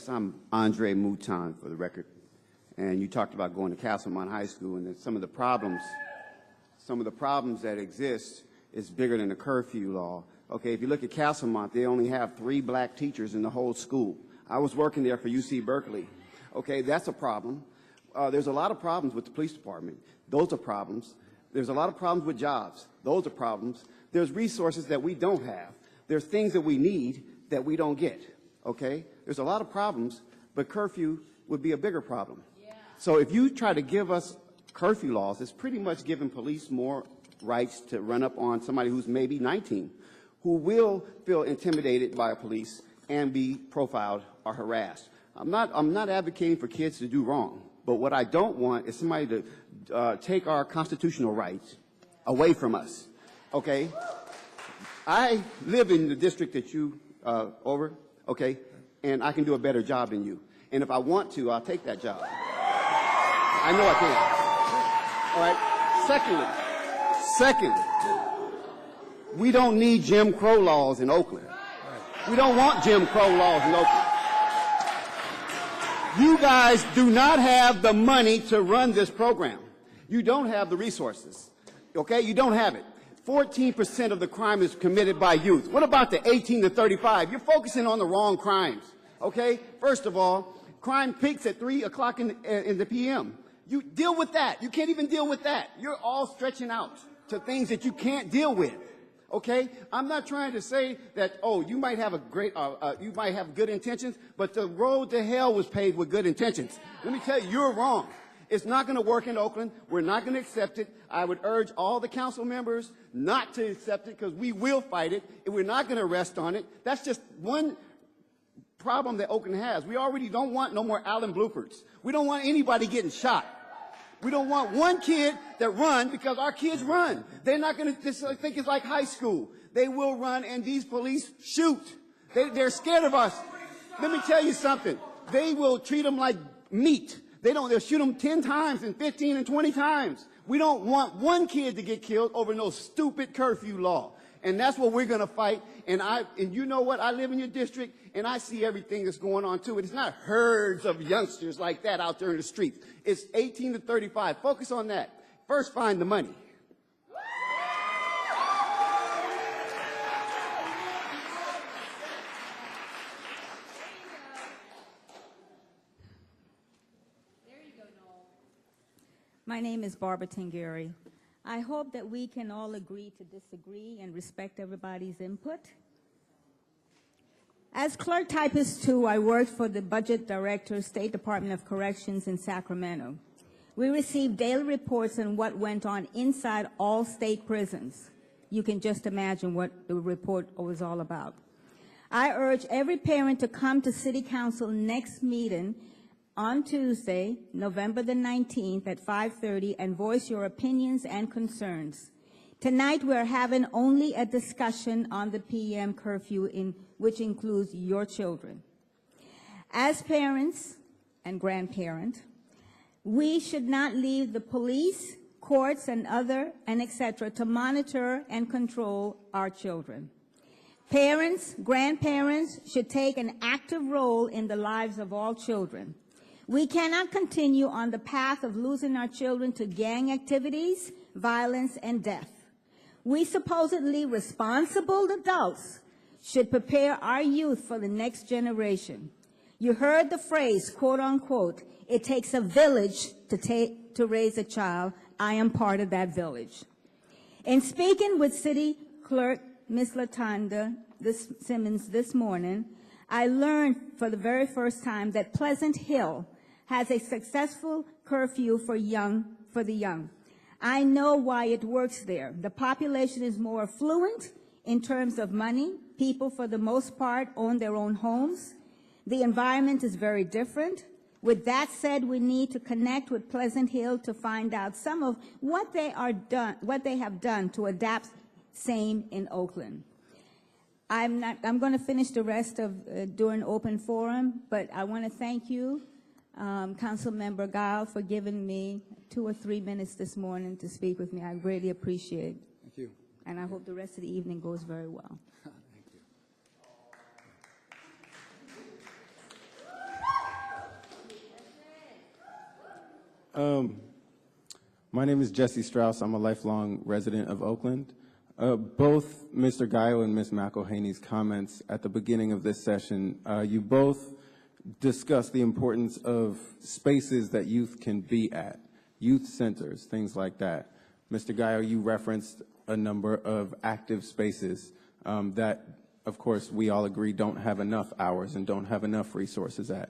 Yes, I'm Andre Mouton, for the record. And you talked about going to Castlemont High School, and that some of the problems that exist is bigger than the curfew law. Okay, if you look at Castlemont, they only have 3 black teachers in the whole school. I was working there for UC Berkeley. Okay, that's a problem. There's a lot of problems with the police department. Those are problems. There's a lot of problems with jobs. Those are problems. There's resources that we don't have. There's things that we need that we don't get. Okay? There's a lot of problems, but curfew would be a bigger problem. Yeah. So if you try to give us curfew laws, it's pretty much giving police more rights to run up on somebody who's maybe 19, who will feel intimidated by a police and be profiled or harassed. I'm not advocating for kids to do wrong, but what I don't want is somebody to take our constitutional rights away from us. Okay? I live in the district that you over, okay, and I can do a better job than you. And if I want to, I'll take that job. I know I can. All right. Secondly, we don't need Jim Crow laws in Oakland. We don't want Jim Crow laws in Oakland. You guys do not have the money to run this program. You don't have the resources. Okay? You don't have it. 14% of the crime is committed by youth. What about the 18 to 35? You're focusing on the wrong crimes. Okay? First of all, crime peaks at 3 o'clock in the p.m. You deal with that. You can't even deal with that. You're all stretching out to things that you can't deal with. Okay? I'm not trying to say that, oh, you might have you might have good intentions, but the road to hell was paved with good intentions. Let me tell you, you're wrong. It's not going to work in Oakland. We're not going to accept it. I would urge all the council members not to accept it because we will fight it, and we're not going to rest on it. That's just one problem that Oakland has. We already don't want no more Allen bloopers. We don't want anybody getting shot. We don't want one kid that run because our kids run. They're not going to think it's like high school. They will run, and these police shoot. They're scared of us. Let me tell you something. They will treat them like meat. They'll shoot them 10 times and 15 and 20 times. We don't want one kid to get killed over no stupid curfew law. And that's what we're going to fight. And you know what? I live in your district, and I see everything that's going on, too. It's not herds of youngsters like that out there in the streets. It's 18 to 35. Focus on that. First, find the money. My name is Barbara Tangeri. I hope that we can all agree to disagree and respect everybody's input. As clerk typist 2, I worked for the budget director, State Department of Corrections in Sacramento. We received daily reports on what went on inside all state prisons. You can just imagine what the report was all about. I urge every parent to come to City Council next meeting on Tuesday, November the 19th at 5:30 and voice your opinions and concerns. Tonight we're having only a discussion on the PM curfew, which includes your children. As parents and grandparents, we should not leave the police, courts, and etc. to monitor and control our children. Parents, grandparents should take an active role in the lives of all children. We cannot continue on the path of losing our children to gang activities, violence, and death. We supposedly responsible adults should prepare our youth for the next generation. You heard the phrase, quote unquote, it takes a village to raise a child. I am part of that village. In speaking with City Clerk Ms. Latanda Simmons this morning, I learned for the very first time that Pleasant Hill has a successful curfew for the young. I know why it works there. The population is more affluent in terms of money. People, for the most part, own their own homes. The environment is very different. With that said, we need to connect with Pleasant Hill to find out some of what they have done to adapt same in Oakland. I'm going to finish the rest of during open forum, but I want to thank you, Councilmember Gile, for giving me 2 or 3 minutes this morning to speak with me. I greatly appreciate it. Thank you. And I hope the rest of the evening goes very well. Thank you. My name is Jesse Strauss. I'm a lifelong resident of Oakland. Both Mr. Gaio and Ms. McElhaney's comments at the beginning of this session, you both discussed the importance of spaces that youth can be at, youth centers, things like that. Mr. Gaio, you referenced a number of active spaces that, of course, we all agree don't have enough hours and don't have enough resources at.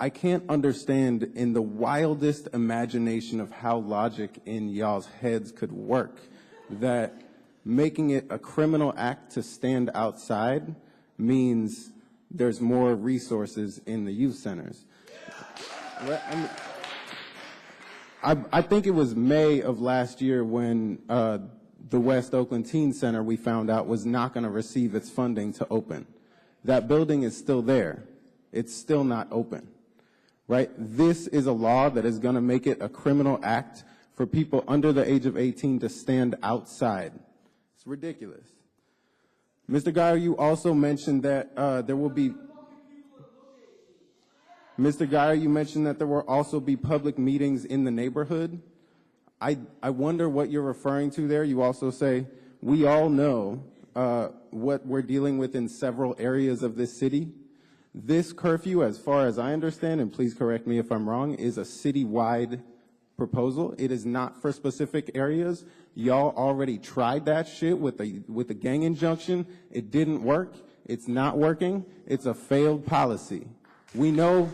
I can't understand in the wildest imagination of how logic in y'all's heads could work that making it a criminal act to stand outside means there's more resources in the youth centers. I think it was May of last year when the West Oakland Teen Center, we found out, was not going to receive its funding to open. That building is still there. It's still not open. Right? This is a law that is going to make it a criminal act for people under the age of 18 to stand outside. It's ridiculous. Mr. Geyer, you also mentioned that there will be... Mr. Geyer, you mentioned that there will also be public meetings in the neighborhood. I wonder what you're referring to there. You also say, we all know what we're dealing with in several areas of this city. This curfew, as far as I understand, and please correct me if I'm wrong, is a citywide proposal. It is not for specific areas. Y'all already tried that shit with the gang injunction. It didn't work. It's not working. It's a failed policy. We know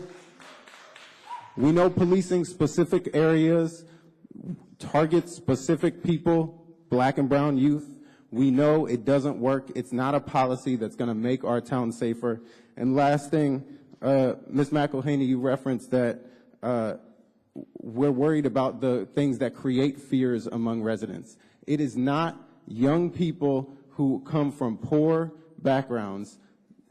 policing specific areas targets specific people, black and brown youth. We know it doesn't work. It's not a policy that's going to make our town safer. And last thing, Ms. McElhaney, you referenced that we're worried about the things that create fears among residents. It is not young people who come from poor backgrounds.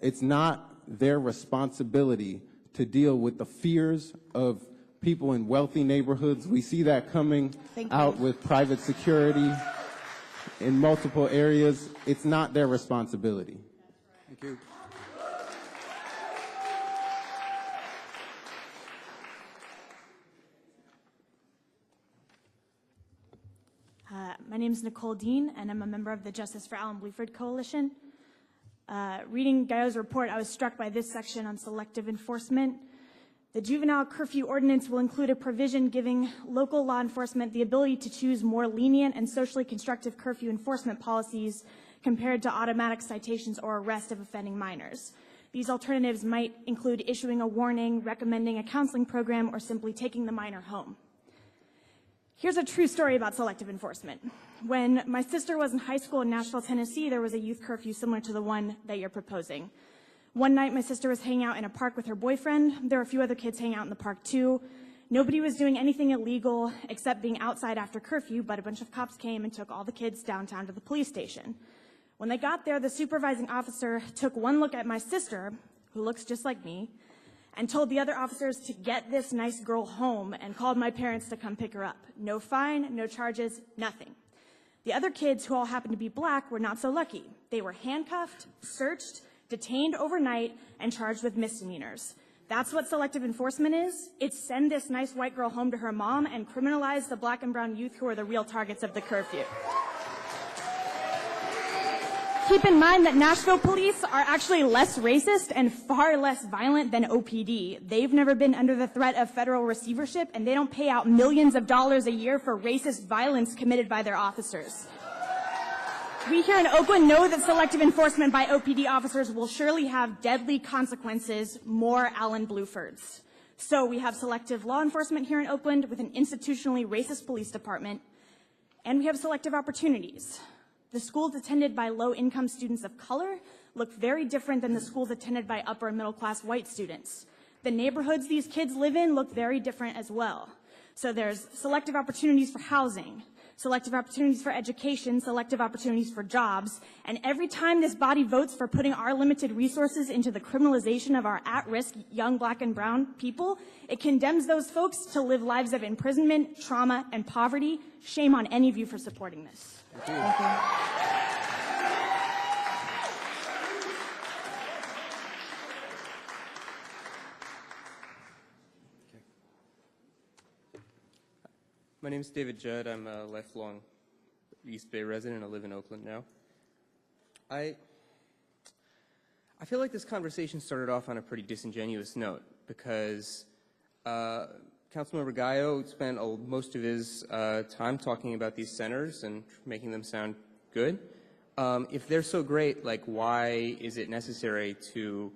It's not their responsibility to deal with the fears of people in wealthy neighborhoods. We see that coming out with private security in multiple areas. It's not their responsibility. Thank you. My name is Nicole Dean, and I'm a member of the Justice for Alan Bluford Coalition. Reading Gaio's report, I was struck by this section on selective enforcement. The juvenile curfew ordinance will include a provision giving local law enforcement the ability to choose more lenient and socially constructive curfew enforcement policies compared to automatic citations or arrest of offending minors. These alternatives might include issuing a warning, recommending a counseling program, or simply taking the minor home. Here's a true story about selective enforcement. When my sister was in high school in Nashville, Tennessee, there was a youth curfew similar to the one that you're proposing. One night, my sister was hanging out in a park with her boyfriend. There were a few other kids hanging out in the park, too. Nobody was doing anything illegal except being outside after curfew, but a bunch of cops came and took all the kids downtown to the police station. When they got there, the supervising officer took one look at my sister, who looks just like me, and told the other officers to get this nice girl home and called my parents to come pick her up. No fine, no charges, nothing. The other kids, who all happened to be black, were not so lucky. They were handcuffed, searched, detained overnight, and charged with misdemeanors. That's what selective enforcement is. It's send this nice white girl home to her mom and criminalize the black and brown youth who are the real targets of the curfew. Keep in mind that Nashville police are actually less racist and far less violent than OPD. They've never been under the threat of federal receivership, and they don't pay out millions of dollars a year for racist violence committed by their officers. We here in Oakland know that selective enforcement by OPD officers will surely have deadly consequences, more Alan Blufords. So we have selective law enforcement here in Oakland with an institutionally racist police department, and we have selective opportunities. The schools attended by low-income students of color look very different than the schools attended by upper and middle-class white students. The neighborhoods these kids live in look very different as well. So there's selective opportunities for housing, selective opportunities for education, selective opportunities for jobs, and every time this body votes for putting our limited resources into the criminalization of our at-risk young black and brown people, it condemns those folks to live lives of imprisonment, trauma, and poverty. Shame on any of you for supporting this. Thank you. Thank you. My name is David Judd. I'm a lifelong East Bay resident. I live in Oakland now. I feel like this conversation started off on a pretty disingenuous note because Councilmember Gallo spent most of his time talking about these centers and making them sound good. If they're so great, like, why is it necessary to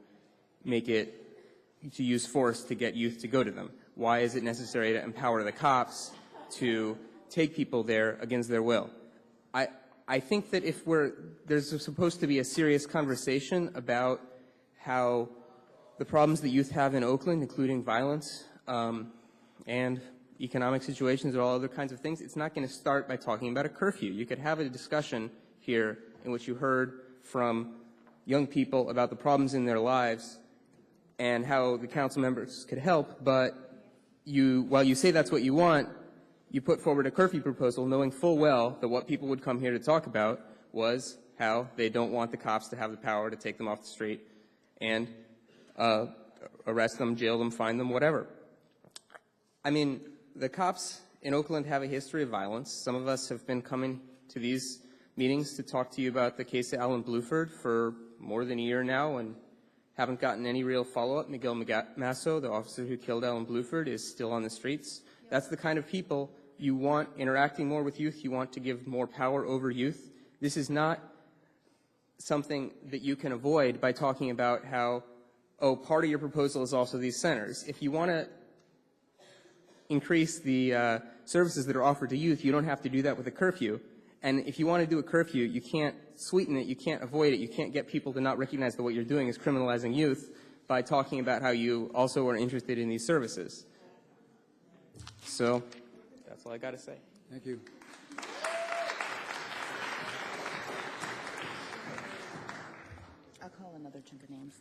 use force to get youth to go to them? Why is it necessary to empower the cops to take people there against their will? I think that if there's supposed to be a serious conversation about how the problems that youth have in Oakland, including violence and economic situations and all other kinds of things, it's not going to start by talking about a curfew. You could have a discussion here in which you heard from young people about the problems in their lives and how the council members could help, but while you say that's what you want, you put forward a curfew proposal knowing full well that what people would come here to talk about was how they don't want the cops to have the power to take them off the street and arrest them, jail them, fine them, whatever. I mean, the cops in Oakland have a history of violence. Some of us have been coming to these meetings to talk to you about the case of Alan Bluford for more than a year now and haven't gotten any real follow-up. Miguel Masso, the officer who killed Alan Bluford, is still on the streets. That's the kind of people you want interacting more with youth. You want to give more power over youth. This is not something that you can avoid by talking about how, oh, part of your proposal is also these centers. If you want to increase the services that are offered to youth, you don't have to do that with a curfew. And if you want to do a curfew, you can't sweeten it, you can't avoid it, you can't get people to not recognize that what you're doing is criminalizing youth by talking about how you also are interested in these services. So that's all I got to say. Thank you. I'll call another chunk of names.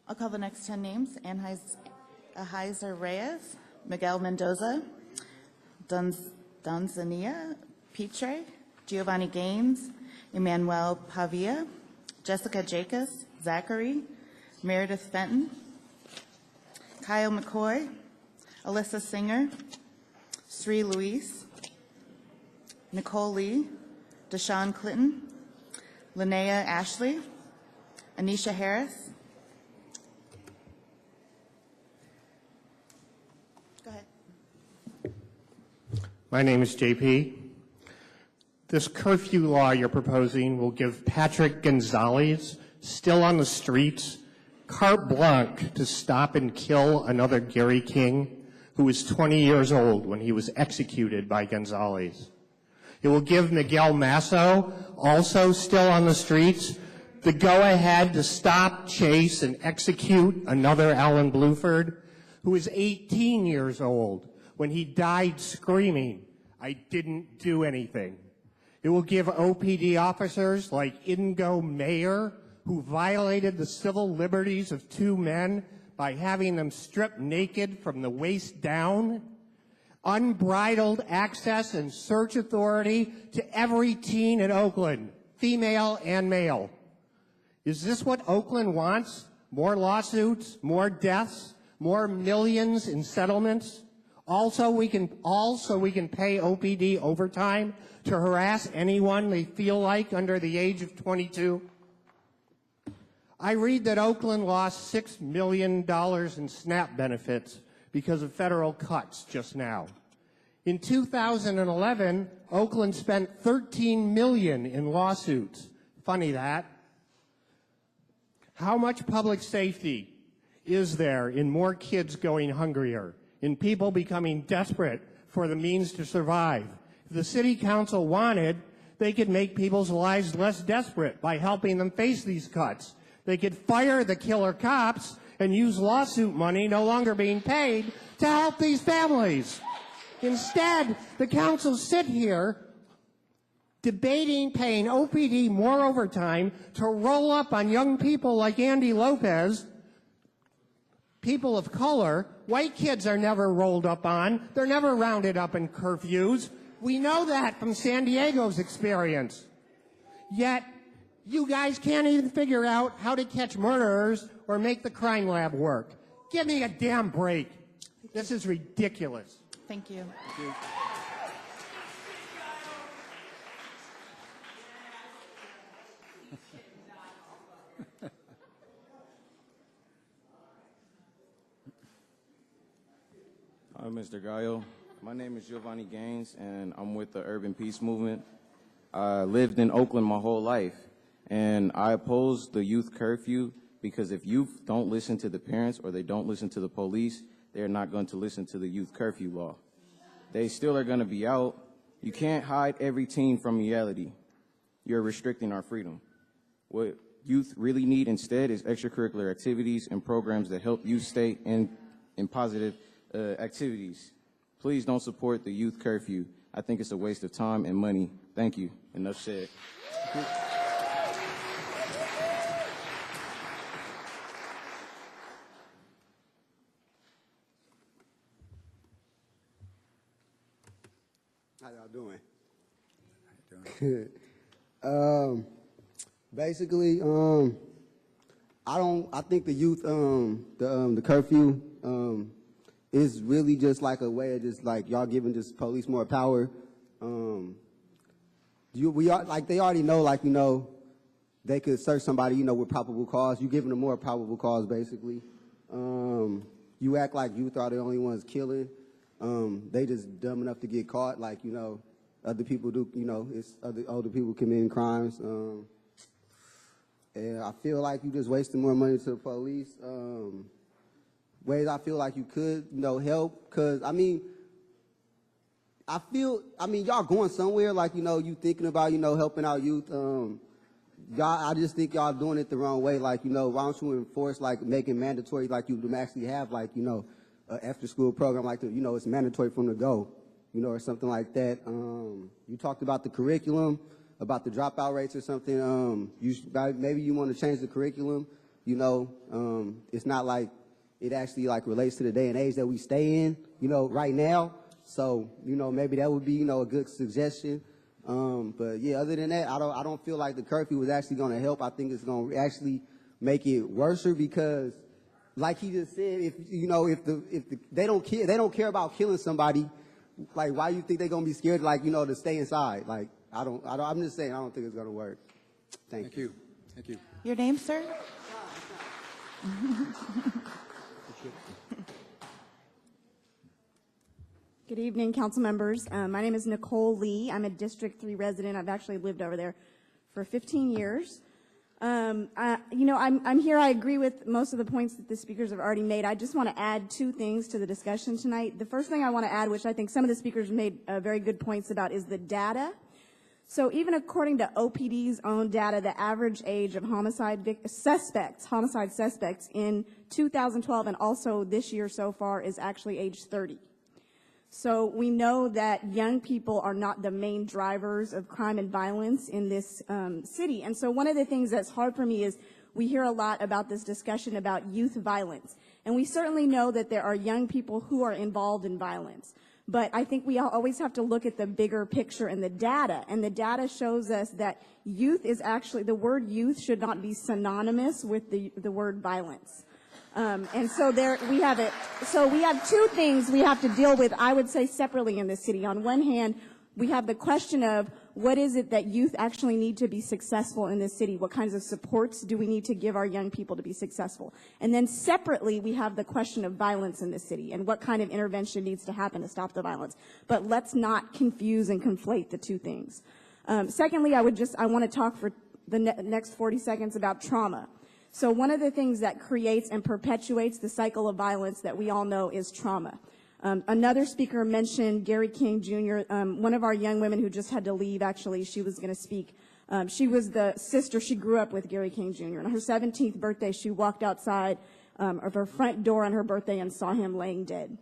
I'll call the next 10 names. Ahaizer Reyes, Miguel Mendoza, Donzania Pitre, Giovanni Gaines, Emmanuel Pavia, Jessica Jacobs, Zachary, Meredith Fenton, Kyle McCoy, Alyssa Singer, Sri Luis, Nicole Lee, Deshaun Clinton, Linnea Ashley, Anisha Harris. Go ahead. My name is JP. This curfew law you're proposing will give Patrick Gonzalez, still on the streets, carte blanche to stop and kill another Gary King, who was 20 years old when he was executed by Gonzalez. It will give Miguel Masso, also still on the streets, the go-ahead to stop, chase, and execute another Alan Bluford, who was 18 years old when he died screaming, "I didn't do anything." It will give OPD officers like Ingo Mayer, who violated the civil liberties of two men by having them stripped naked from the waist down, unbridled access and search authority to every teen in Oakland, female and male. Is this what Oakland wants? More lawsuits, more deaths, more millions in settlements? Also, we can pay OPD overtime to harass anyone they feel like under the age of 22. I read that Oakland lost $6 million in SNAP benefits because of federal cuts just now. In 2011, Oakland spent $13 million in lawsuits. Funny that. How much public safety is there in more kids going hungrier, in people becoming desperate for the means to survive? If the city council wanted, they could make people's lives less desperate by helping them face these cuts. They could fire the killer cops and use lawsuit money no longer being paid to help these families. Instead, the council sit here debating paying OPD more overtime to roll up on young people like Andy Lopez, people of color. White kids are never rolled up on. They're never rounded up in curfews. We know that from San Diego's experience. Yet, you guys can't even figure out how to catch murderers or make the crime lab work. Give me a damn break. This is ridiculous. Thank you. Hi, Mr. Gallo. My name is Giovanni Gaines, and I'm with the Urban Peace Movement. I lived in Oakland my whole life, and I oppose the youth curfew because if youth don't listen to the parents or they don't listen to the police, they're not going to listen to the youth curfew law. They still are going to be out. You can't hide every teen from reality. You're restricting our freedom. What youth really need instead is extracurricular activities and programs that help youth stay in positive activities. Please don't support the youth curfew. I think it's a waste of time and money. Thank you. Enough said. How y'all doing? Basically, I think the youth, the curfew, is really just like a way of just like y'all giving just police more power. We are like they already know, like they could search somebody, with probable cause. You giving them more probable cause, basically. You act like youth are the only ones killing. They just dumb enough to get caught, like other people do. It's other older people committing crimes. And I feel like you just wasting more money to the police. Ways I feel like you could, help, because y'all going somewhere, like, you thinking about, helping out youth. I just think y'all doing it the wrong way. Like, why don't you enforce, like, making mandatory, like you actually have, like, an after-school program, like, it's mandatory from the go, or something like that. You talked about the curriculum, about the dropout rates or something. Maybe you want to change the curriculum. It's not like it actually like relates to the day and age that we stay in, right now. So, maybe that would be, a good suggestion. But yeah, other than that, I don't feel like the curfew is actually going to help. I think it's going to actually make it worse because, like he just said, if they don't care about killing somebody, like why you think they're going to be scared, like, to stay inside? Like, I'm just saying, I don't think it's going to work. Thank you. Thank you. Your name, sir? Good evening, council members. My name is Nicole Lee. I'm a District 3 resident. I've actually lived over there for 15 years. I'm here. I agree with most of the points that the speakers have already made. I just want to add two things to the discussion tonight. The first thing I want to add, which I think some of the speakers made very good points about, is the data. So even according to OPD's own data, the average age of homicide suspects in 2012 and also this year so far is actually age 30. So we know that young people are not the main drivers of crime and violence in this city. And so one of the things that's hard for me is we hear a lot about this discussion about youth violence. And we certainly know that there are young people who are involved in violence. But I think we always have to look at the bigger picture and the data. And the data shows us that youth is actually, the word youth should not be synonymous with the word violence. And so we have it. So we have two things we have to deal with, I would say, separately in the city. On one hand, we have the question of what is it that youth actually need to be successful in this city? What kinds of supports do we need to give our young people to be successful? And then separately, we have the question of violence in the city and what kind of intervention needs to happen to stop the violence. But let's not confuse and conflate the two things. Secondly, I want to talk for the next 40 seconds about trauma. So one of the things that creates and perpetuates the cycle of violence that we all know is trauma. Another speaker mentioned Gary King Jr., one of our young women who just had to leave, actually, she was going to speak. She was the sister, she grew up with Gary King Jr. On her 17th birthday, she walked outside of her front door on her birthday and saw him laying dead.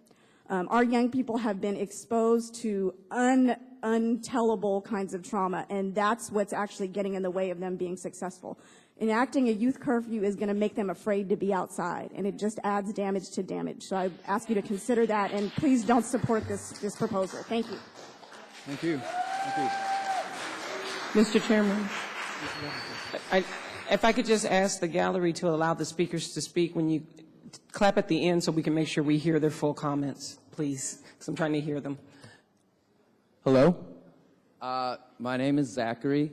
Our young people have been exposed to untellable kinds of trauma, and that's what's actually getting in the way of them being successful. Enacting a youth curfew is going to make them afraid to be outside, and it just adds damage to damage. So I ask you to consider that, and please don't support this proposal. Thank you. Thank you. Thank you. Mr. Chairman, if I could just ask the gallery to allow the speakers to speak. When you clap at the end so we can make sure we hear their full comments, please, because I'm trying to hear them. Hello? My name is Zachary,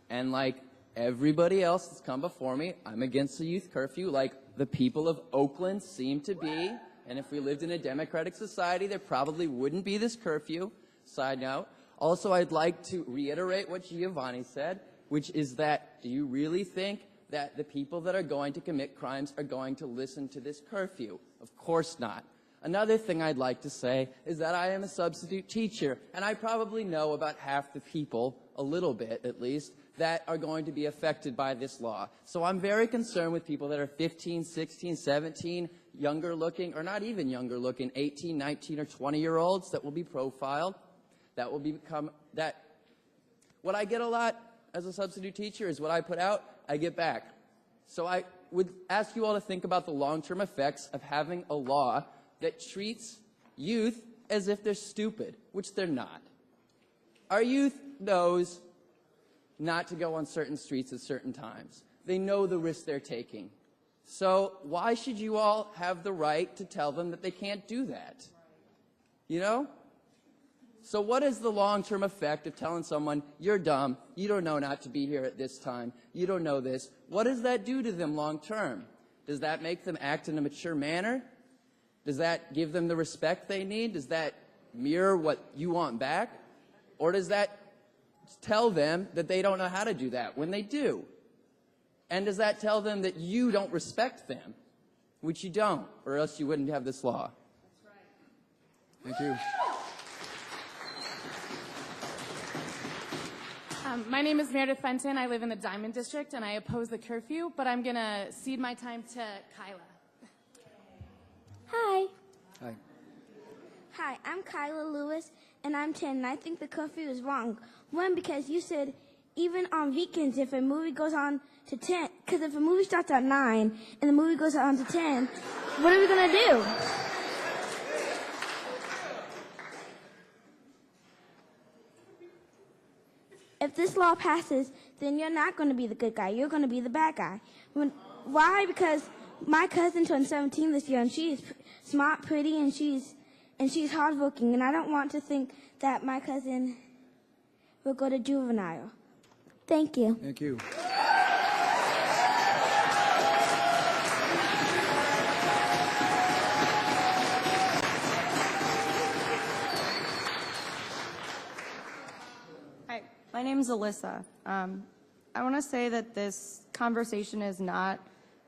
and like everybody else that's come before me, I'm against the youth curfew, like the people of Oakland seem to be, and if we lived in a democratic society, there probably wouldn't be this curfew. Side note. Also, I'd like to reiterate what Giovanni said, which is that, do you really think that the people that are going to commit crimes are going to listen to this curfew? Of course not. Another thing I'd like to say is that I am a substitute teacher, and I probably know about half the people, a little bit at least, that are going to be affected by this law. So I'm very concerned with people that are 15, 16, 17, younger looking, or not even younger looking, 18, 19, or 20-year-olds that will be profiled, that will become, that, what I get a lot as a substitute teacher is what I put out, I get back. So I would ask you all to think about the long-term effects of having a law that treats youth as if they're stupid, which they're not. Our youth knows not to go on certain streets at certain times. They know the risk they're taking. So why should you all have the right to tell them that they can't do that? You know? So what is the long-term effect of telling someone, you're dumb, you don't know not to be here at this time, you don't know this? What does that do to them long-term? Does that make them act in a mature manner? Does that give them the respect they need? Does that mirror what you want back? Or does that tell them that they don't know how to do that when they do? And does that tell them that you don't respect them, which you don't, or else you wouldn't have this law? Thank you. My name is Meredith Fenton. I live in the Diamond District, and I oppose the curfew, but I'm going to cede my time to Kyla. Hi. Hi. Hi, I'm Kyla Lewis, and I'm 10, and I think the curfew is wrong. One, because you said even on weekends, if a movie goes on to 10, because if a movie starts at 9 and the movie goes on to 10, what are we going to do? If this law passes, then you're not going to be the good guy. You're going to be the bad guy. Why? Because my cousin turned 17 this year, and she's smart, pretty, and she's hardworking, and I don't want to think that my cousin will go to juvenile. Thank you. Thank you. Hi, my name is Alyssa. I want to say that this conversation is not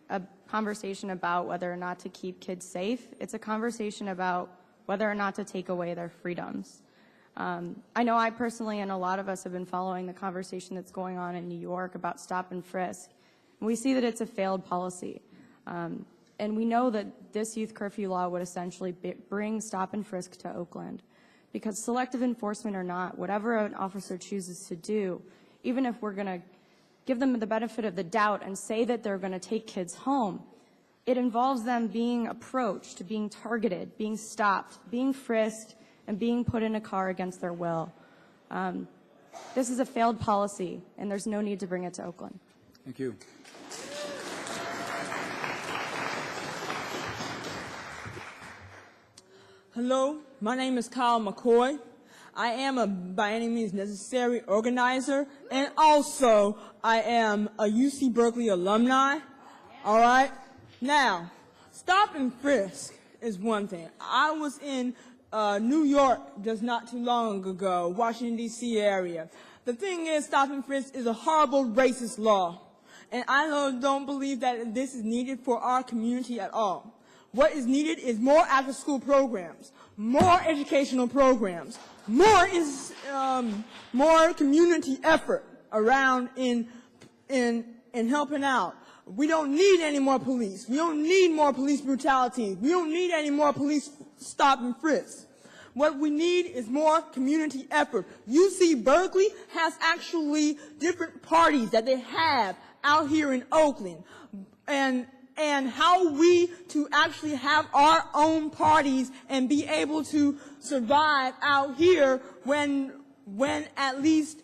a conversation about whether or not to keep kids safe. It's a conversation about whether or not to take away their freedoms. I know I personally and a lot of us have been following the conversation that's going on in New York about stop and frisk. And we see that it's a failed policy. And we know that this youth curfew law would essentially bring stop and frisk to Oakland. Because selective enforcement or not, whatever an officer chooses to do, even if we're going to give them the benefit of the doubt and say that they're going to take kids home, it involves them being approached, being targeted, being stopped, being frisked, and being put in a car against their will. This is a failed policy, and there's no need to bring it to Oakland. Thank you. Hello, my name is Kyle McCoy. I am a by any means necessary organizer, and also I am a UC Berkeley alumni. All right? Now, stop and frisk is one thing. I was in New York just not too long ago, Washington, D.C. area. The thing is, stop and frisk is a horrible racist law, and I don't believe that this is needed for our community at all. What is needed is more after-school programs, more educational programs, more community effort around in helping out. We don't need any more police. We don't need more police brutality. We don't need any more police stop and frisk. What we need is more community effort. UC Berkeley has actually different parties that they have out here in Oakland. And how we to actually have our own parties and be able to survive out here when at least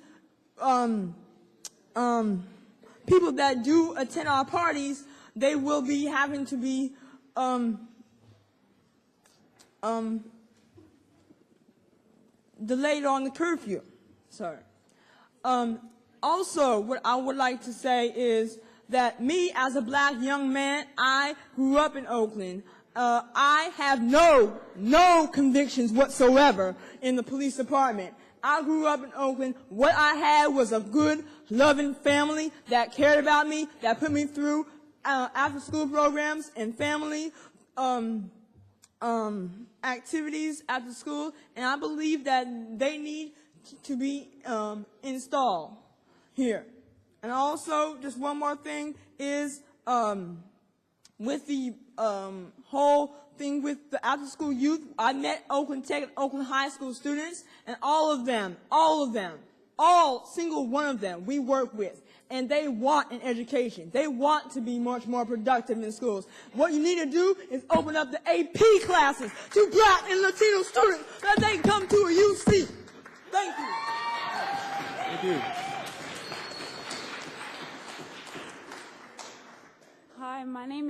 people that do attend our parties, they will be having to be delayed on the curfew. Sorry. Also, what I would like to say is that me, as a black young man, I grew up in Oakland. I have no convictions whatsoever in the police department. I grew up in Oakland. What I had was a good, loving family that cared about me, that put me through after-school programs and family activities after school, and I believe that they need to be installed here. And also, just one more thing is with the whole thing with the after-school youth, I met Oakland Tech and Oakland High School students, and all single one of them we work with, and they want an education. They want to be much more productive in schools. What you need to do is open up the AP classes to black and Latino students that they can come to a UC. Thank you. Thank you. Hi, my name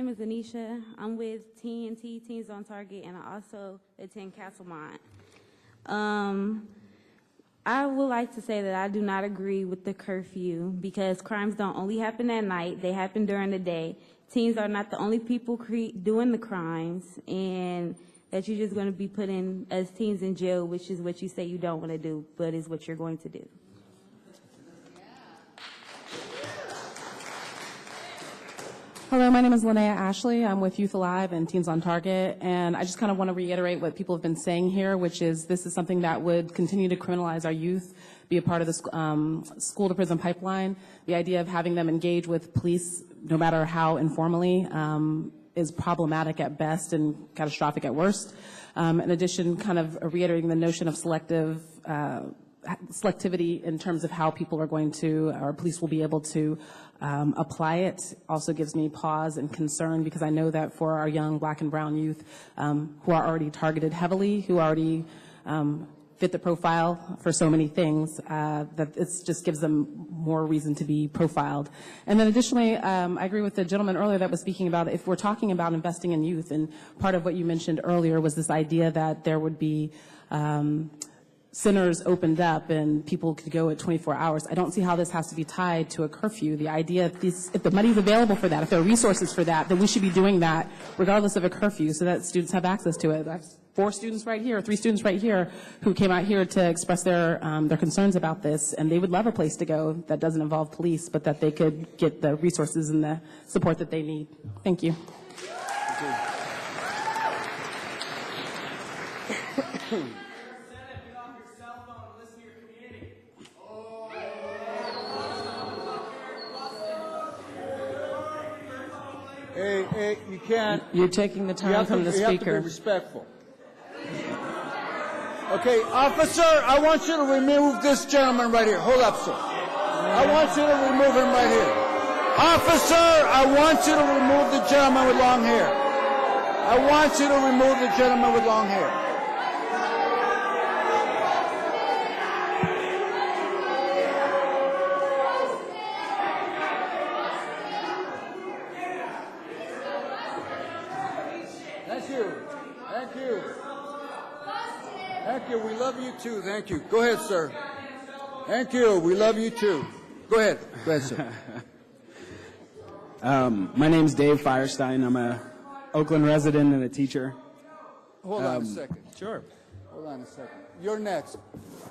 is Anisha. I'm with TNT, Teens on Target, and I also attend Castlemont. I would like to say that I do not agree with the curfew because crimes don't only happen at night, they happen during the day. Teens are not the only people doing the crimes, and that you're just going to be putting us teens in jail, which is what you say you don't want to do, but is what you're going to do. Hello, my name is Linnea Ashley. I'm with Youth Alive and Teens on Target, and I just kind of want to reiterate what people have been saying here, which is this is something that would continue to criminalize our youth, be a part of the school-to-prison pipeline. The idea of having them engage with police, no matter how informally, is problematic at best and catastrophic at worst. In addition, kind of reiterating the notion of selectivity in terms of how people are going to, or police will be able to apply it also gives me pause and concern, because I know that for our young black and brown youth who are already targeted heavily, who already fit the profile for so many things, that it just gives them more reason to be profiled. And then additionally, I agree with the gentleman earlier that was speaking about if we're talking about investing in youth, and part of what you mentioned earlier was this idea that there would be centers opened up and people could go at 24 hours. I don't see how this has to be tied to a curfew. The idea if the money's available for that, if there are resources for that, then we should be doing that regardless of a curfew so that students have access to it. I have 3 students right here who came out here to express their concerns about this, and they would love a place to go that doesn't involve police, but that they could get the resources and the support that they need. Thank you. Hey, you can't. You're taking the time from the speaker. You have to be respectful. Okay, officer, I want you to remove this gentleman right here. Hold up, sir. I want you to remove him right here. Officer, I want you to remove the gentleman with long hair. I want you to remove the gentleman with long hair. Thank you. We love you too. Thank you. Go ahead, sir. Thank you. We love you too. Go ahead. Go ahead, sir. My name's Dave Firestein. I'm a Oakland resident and a teacher. Hold on a second. Sure. Hold on a second. You're next.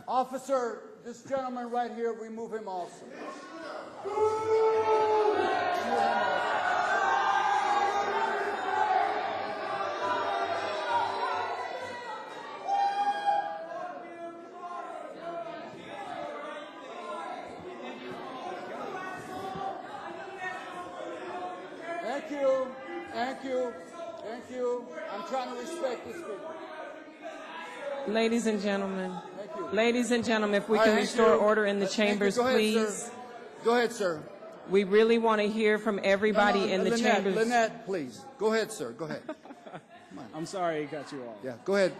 Officer, this gentleman right here, remove him also. Thank you. Thank you. Thank you. I'm trying to respect this people. Ladies and gentlemen, if we All can right, restore order in the chambers, Go ahead, please. sir. Go ahead, sir. We really want to hear from everybody in the Lynette, chambers. Lynette, please. Go ahead, sir. Go ahead. I'm sorry I cut you off. Yeah, go ahead.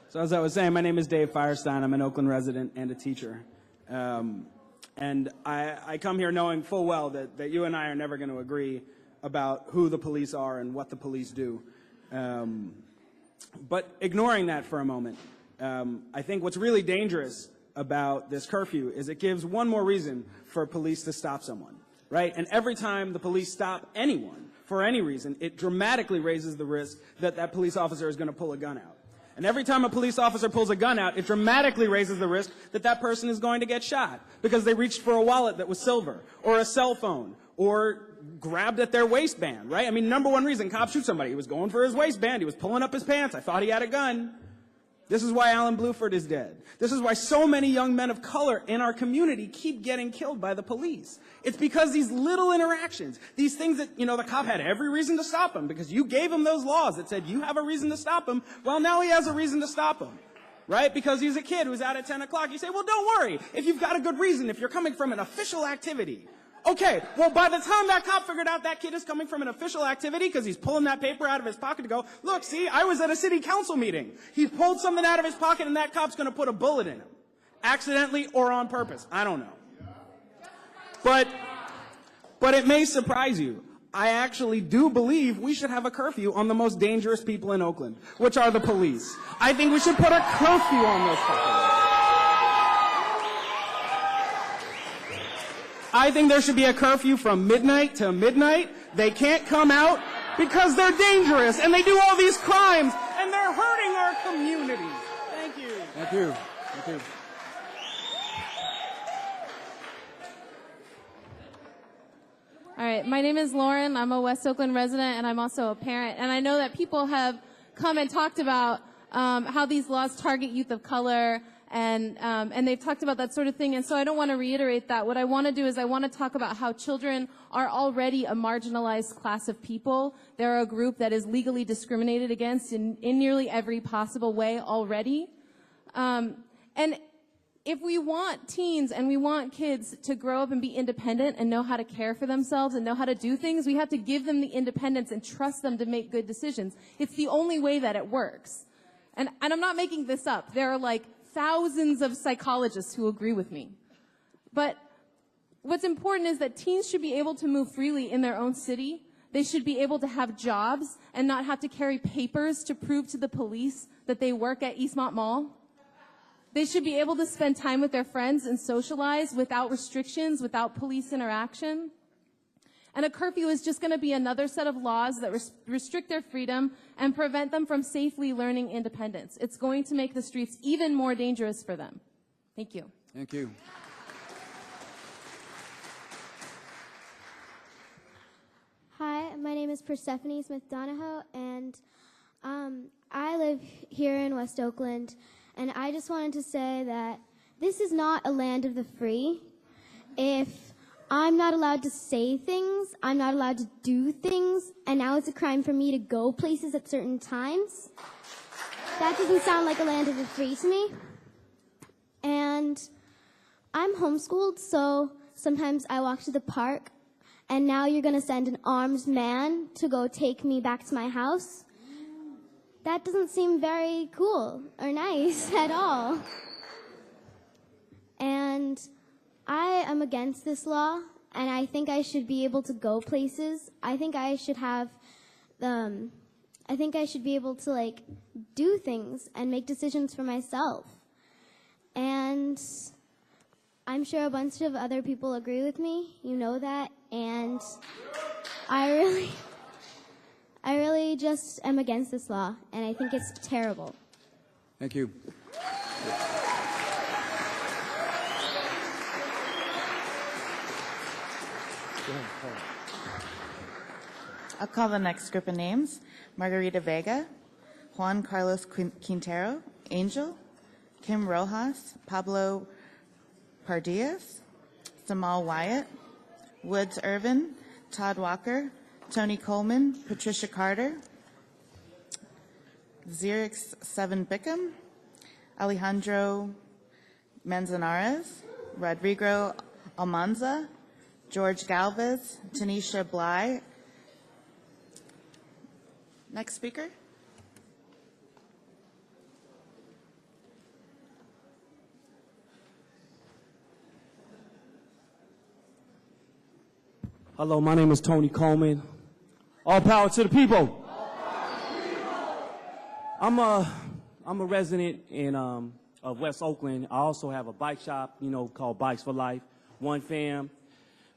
So as I was saying, my name is Dave Firestein. I'm an Oakland resident and a teacher. And I come here knowing full well that you and I are never going to agree about who the police are and what the police do. But ignoring that for a moment, I think what's really dangerous about this curfew is it gives one more reason for police to stop someone, right? And every time the police stop anyone for any reason, it dramatically raises the risk that that police officer is going to pull a gun out. And every time a police officer pulls a gun out, it dramatically raises the risk that that person is going to get shot because they reached for a wallet that was silver, or a cell phone, or grabbed at their waistband, right? I mean, number one reason cops shoot somebody, he was going for his waistband, he was pulling up his pants, I thought he had a gun. This is why Alan Bluford is dead. This is why so many young men of color in our community keep getting killed by the police. It's because these little interactions, these things that, you know, the cop had every reason to stop him because you gave him those laws that said you have a reason to stop him. Well, now he has a reason to stop him, right? Because he's a kid who's out at 10 o'clock. You say, well, don't worry. If you've got a good reason, if you're coming from an official activity. Okay, well, by the time that cop figured out that kid is coming from an official activity because he's pulling that paper out of his pocket to go, look, see, I was at a city council meeting. He pulled something out of his pocket and that cop's going to put a bullet in him. Accidentally or on purpose. I don't know. But it may surprise you. I actually do believe we should have a curfew on the most dangerous people in Oakland, which are the police. I think we should put a curfew on those fuckers. I think there should be a curfew from midnight to midnight. They can't come out because they're dangerous and they do all these crimes and they're hurting our community. Thank you. Thank you. Thank you. All right, my name is Lauren. I'm a West Oakland resident, and I'm also a parent. And I know that people have come and talked about how these laws target youth of color, and they've talked about that sort of thing. And so I don't want to reiterate that. What I want to do is I want to talk about how children are already a marginalized class of people. They're a group that is legally discriminated against in nearly every possible way already. And if we want teens and we want kids to grow up and be independent and know how to care for themselves and know how to do things, we have to give them the independence and trust them to make good decisions. It's the only way that it works. And I'm not making this up. There are like thousands of psychologists who agree with me. But what's important is that teens should be able to move freely in their own city. They should be able to have jobs and not have to carry papers to prove to the police that they work at Eastmont Mall. They should be able to spend time with their friends and socialize without restrictions, without police interaction. And a curfew is just going to be another set of laws that restrict their freedom and prevent them from safely learning independence. It's going to make the streets even more dangerous for them. Thank you. Thank you. Hi, my name is Persephone Smith-Donahoe, and I live here in West Oakland, and I just wanted to say that this is not a land of the free. If I'm not allowed to say things, I'm not allowed to do things, and now it's a crime for me to go places at certain times, that doesn't sound like a land of the free to me. And I'm homeschooled, so sometimes I walk to the park, and now you're going to send an armed man to go take me back to my house? That doesn't seem very cool or nice at all. And I am against this law, and I think I should be able to go places. I think I should have, I think I should be able to, like, do things and make decisions for myself. And I'm sure a bunch of other people agree with me. You know that. And I really just am against this law, and I think it's terrible. Thank you. I'll call the next group of names. Margarita Vega, Juan Carlos Quintero, Angel, Kim Rojas, Pablo Pardias, Samal Wyatt, Woods Irvin, Todd Walker, Tony Coleman, Patricia Carter, Xerix Seven Bickham, Alejandro Manzanares, Rodrigo Almanza, George Galvez, Tanisha Bly. Next speaker. Hello, my name is Tony Coleman. All power to the people. I'm a resident of West Oakland. I also have a bike shop, called Bikes for Life. One fam.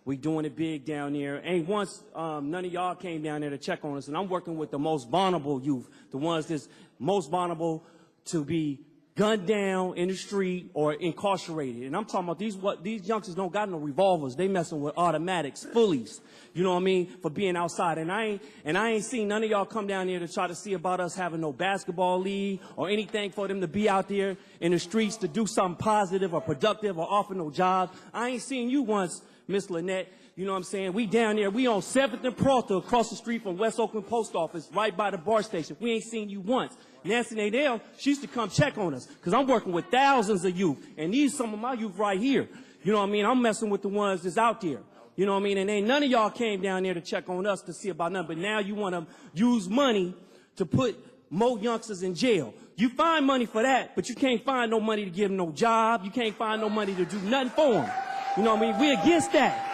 We doing it big down there. Ain't once none of y'all came down there to check on us. And I'm working with the most vulnerable youth, the ones that's most vulnerable to be gunned down in the street or incarcerated. And I'm talking about these youngsters don't got no revolvers. They messing with automatics, fullies. You know what I mean? For being outside. And I ain't seen none of y'all come down here to try to see about us having no basketball league or anything for them to be out there in the streets to do something positive or productive or offer no job. I ain't seen you once, Miss Lynette. You know what I'm saying? We down there. We on 7th and Proctor across the street from West Oakland Post Office, right by the bar station. We ain't seen you once. Nancy Nadell, she used to come check on us because I'm working with thousands of youth. And these some of my youth right here. You know what I mean? I'm messing with the ones that's out there. You know what I mean? And ain't none of y'all came down there to check on us to see about nothing. But now you want to use money to put more youngsters in jail. You find money for that, but you can't find no money to give them no job. You can't find no money to do nothing for them. You know what I mean? We're against that.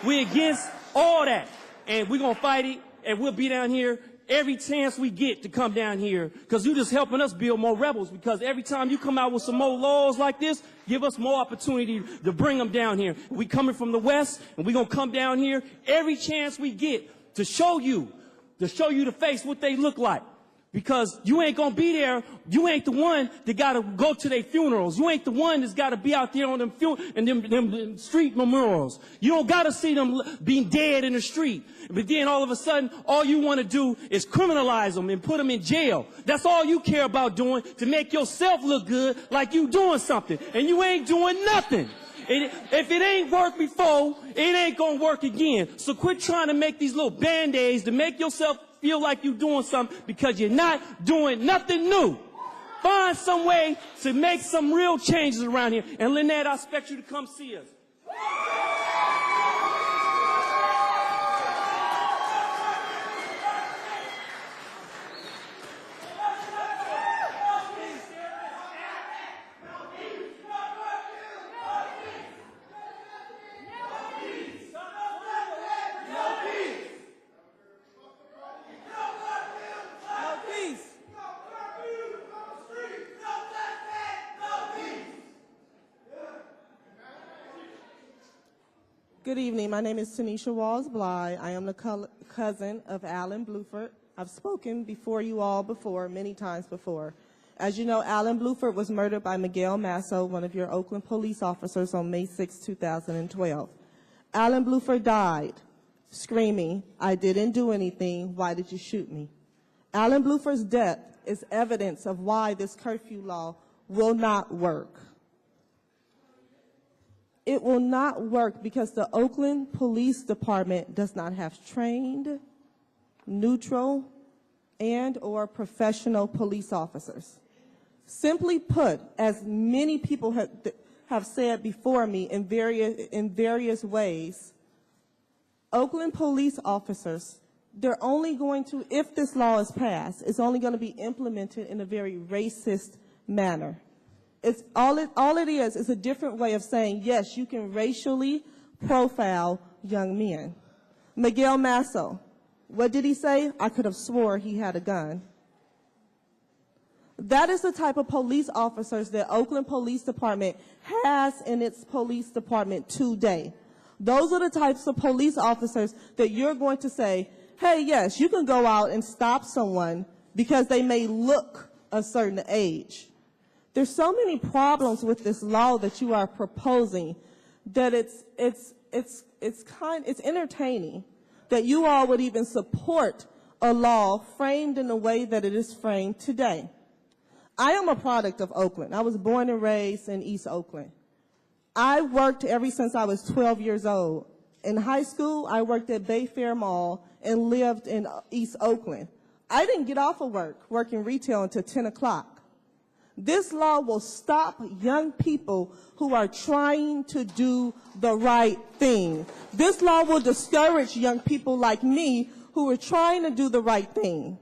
We're against all that. And we're going to fight it, and we'll be down here every chance we get to come down here, because you're just helping us build more rebels, because every time you come out with some more laws like this, give us more opportunity to bring them down here. We coming from the West, and we're going to come down here every chance we get to show you the face what they look like. Because you ain't gonna be there. You ain't the one that gotta go to their funerals. You ain't the one that's gotta be out there on them street memorials. You don't gotta see them being dead in the street. But then all of a sudden, all you want to do is criminalize them and put them in jail. That's all you care about doing, to make yourself look good, like you doing something, and you ain't doing nothing. If it ain't worked before, it ain't gonna work again. So quit trying to make these little band-aids to make yourself feel like you're doing something, because you're not doing nothing new. Find some way to make some real changes around here. And Lynette, I expect you to come see us. Good evening. My name is Tanisha Walls-Bly. I am the cousin of Alan Bluford. I've spoken before you all before, many times before. As you know, Alan Bluford was murdered by Miguel Masso, one of your Oakland police officers, on May 6, 2012. Alan Bluford died screaming, "I didn't do anything. Why did you shoot me?" Alan Bluford's death is evidence of why this curfew law will not work. It will not work because the Oakland Police Department does not have trained, neutral, and/or professional police officers. Simply put, as many people have said before me in various ways, Oakland police officers, they're only going to, if this law is passed, it's only going to be implemented in a very racist manner. It's all it is a different way of saying, yes, you can racially profile young men. Miguel Masso, what did he say? I could have swore he had a gun. That is the type of police officers that Oakland Police Department has in its police department today. Those are the types of police officers that you're going to say, hey, yes, you can go out and stop someone because they may look a certain age. There's so many problems with this law that you are proposing that it's entertaining that you all would even support a law framed in the way that it is framed today. I am a product of Oakland. I was born and raised in East Oakland. I worked ever since I was 12 years old. In high school, I worked at Bayfair Mall and lived in East Oakland. I didn't get off of working retail until 10 o'clock. This law will stop young people who are trying to do the right thing. This law will discourage young people like me who are trying to do the right thing.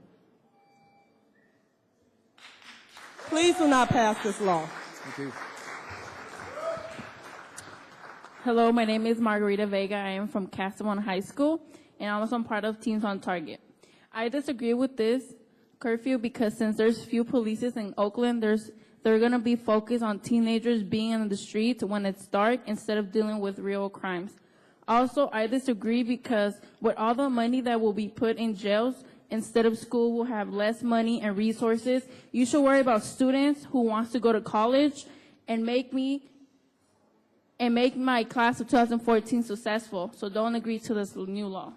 Please do not pass this law. Thank you. Hello, my name is Margarita Vega. I am from Castleton High School, and I'm also part of Teens on Target. I disagree with this curfew because since there's few police in Oakland, they're going to be focused on teenagers being in the streets when it's dark instead of dealing with real crimes. Also, I disagree because with all the money that will be put in jails, instead of school will have less money and resources. You should worry about students who wants to go to college and make my class of 2014 successful. So don't agree to this new law.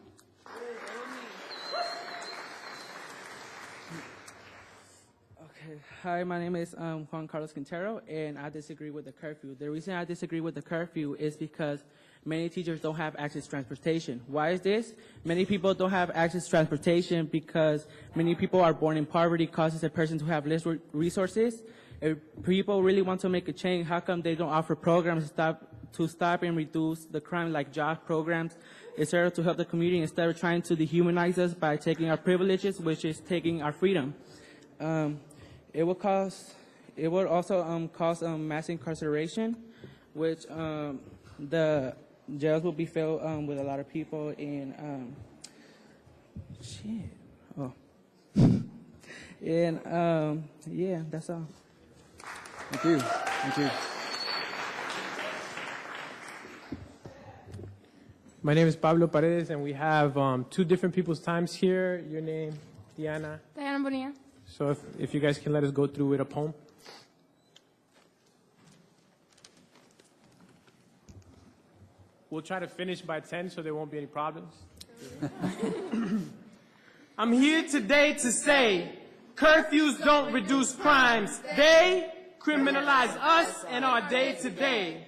Okay. Hi, my name is Juan Carlos Quintero, and I disagree with the curfew. The reason I disagree with the curfew is because many teachers don't have access to transportation. Why is this? Many people don't have access to transportation because many people are born in poverty, causes a person to have less resources. If people really want to make a change, how come they don't offer programs to stop and reduce the crime, like job programs, instead of to help the community, instead of trying to dehumanize us by taking our privileges, which is taking our freedom? It would also cause mass incarceration, which the jails will be filled with a lot of people, and yeah, that's all. Thank you. Thank you. My name is Pablo Paredes, and we have two different people's times here. Your name, Diana. Diana Bonilla. So if you guys can let us go through with a poem. We'll try to finish by 10 so there won't be any problems. I'm here today to say curfews don't reduce crimes. They criminalize us and our day-to-day.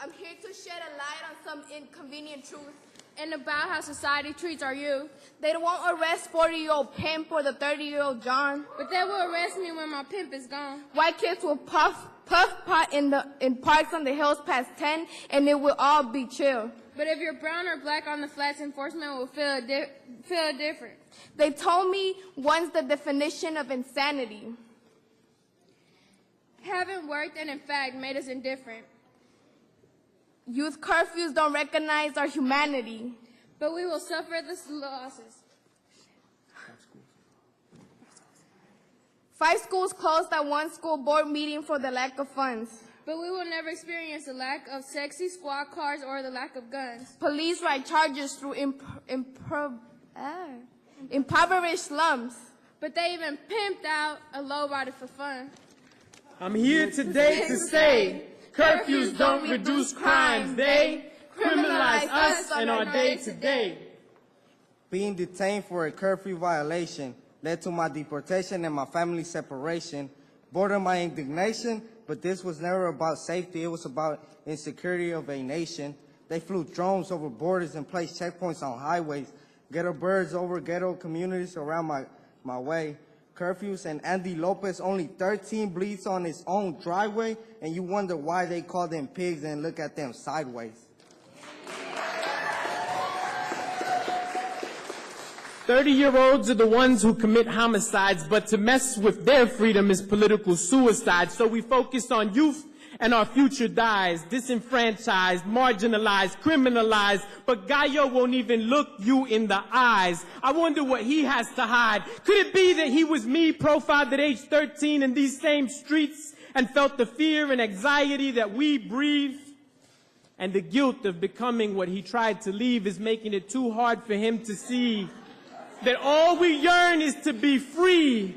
I'm here to shed a light on some inconvenient truth and about how society treats our youth. They won't arrest 40-year-old pimp or the 30-year-old John. But they will arrest me when my pimp is gone. White kids will puff pot in parks on the hills past 10, and it will all be chill. But if you're brown or black on the flats, enforcement will feel different. They told me once the definition of insanity. Haven't worked and in fact made us indifferent. Youth curfews don't recognize our humanity. But we will suffer the losses. 5 schools closed at one school board meeting for the lack of funds. But we will never experience the lack of sexy squad cars or the lack of guns. Police write charges through impoverished slums. But they even pimped out a lowrider for fun. I'm here today to say curfews don't reduce crimes. They criminalize us and our day-to-day. Being detained for a curfew violation led to my deportation and my family separation. Border my indignation, but this was never about safety. It was about insecurity of a nation. They flew drones over borders and placed checkpoints on highways. Ghetto birds over ghetto communities around my way. Curfews and Andy Lopez, only 13 bleeds on his own driveway, and you wonder why they call them pigs and look at them sideways. 30-year-olds are the ones who commit homicides, but to mess with their freedom is political suicide. So we focus on youth and our future dies, disenfranchised, marginalized, criminalized, but Gallo won't even look you in the eyes. I wonder what he has to hide. Could it be that he was me, profiled at age 13 in these same streets and felt the fear and anxiety that we breathe? And the guilt of becoming what he tried to leave is making it too hard for him to see that all we yearn is to be free.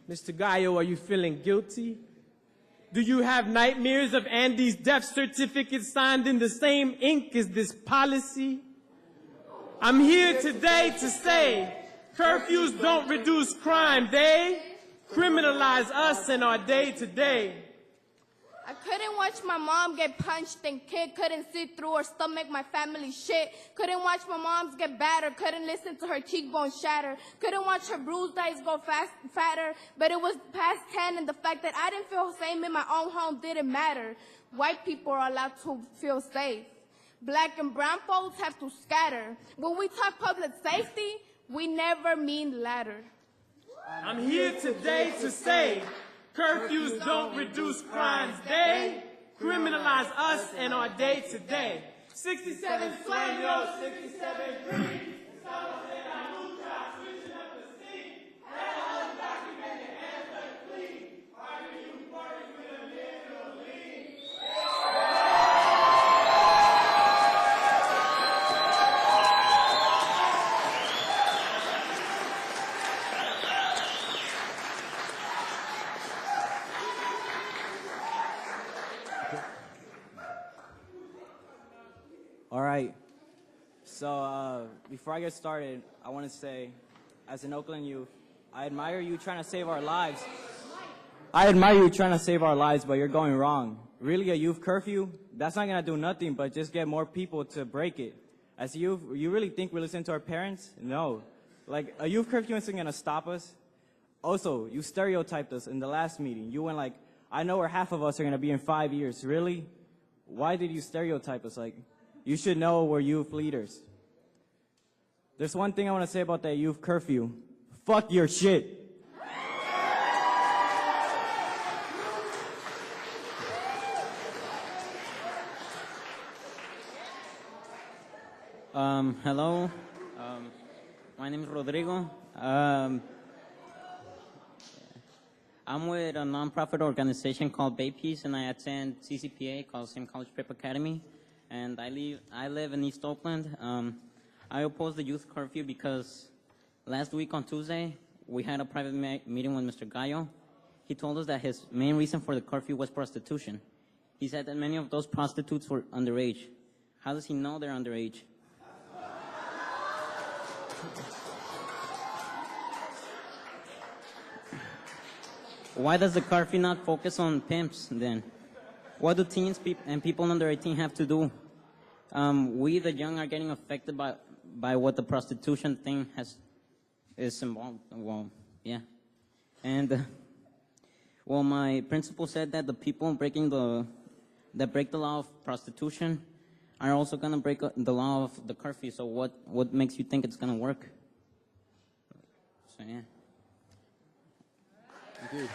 Mr. Gallo, are you feeling guilty? Do you have nightmares of Andy's death certificate signed in the same ink as this policy? I'm here today to say curfews don't reduce crime. They criminalize us in our day-to-day. I couldn't watch my mom get punched and kicked, couldn't sit through or stomach my family shit, couldn't watch my moms get battered, couldn't listen to her cheekbones shatter, couldn't watch her bruised eyes go fatter, but it was past 10 and the fact that I didn't feel safe in my own home didn't matter. White people are allowed to feel safe. Black and brown folks have to scatter. When we talk public safety, we never mean ladder. I'm here today to say curfews don't reduce crimes. They criminalize us and our day to day. 67 sueños, 67 dreams. All right. So before I get started, I want to say, as an Oakland youth, I admire you trying to save our lives. I admire you trying to save our lives, but you're going wrong. Really, a youth curfew? That's not going to do nothing but just get more people to break it. As youth, you really think we listen to our parents? No. Like, a youth curfew isn't going to stop us. Also, you stereotyped us in the last meeting. You went like, I know where half of us are going to be in 5 years. Really? Why did you stereotype us? Like, you should know we're youth leaders. There's one thing I want to say about that youth curfew. Fuck your shit. Hello. My name is Rodrigo. I'm with a nonprofit organization called Bay Peace, and I attend CCPA, called Same College Prep Academy. And I live in East Oakland. I oppose the youth curfew because last week on Tuesday, we had a private meeting with Mr. Gallo. He told us that his main reason for the curfew was prostitution. He said that many of those prostitutes were underage. How does he know they're underage? Why does the curfew not focus on pimps then? What do teens and people under 18 have to do? We, the young, are getting affected by what the prostitution thing is involved. Well, yeah. And, well, my principal said that the people that break the law of prostitution are also going to break the law of the curfew. So what makes you think it's going to work? So, yeah. Thank you.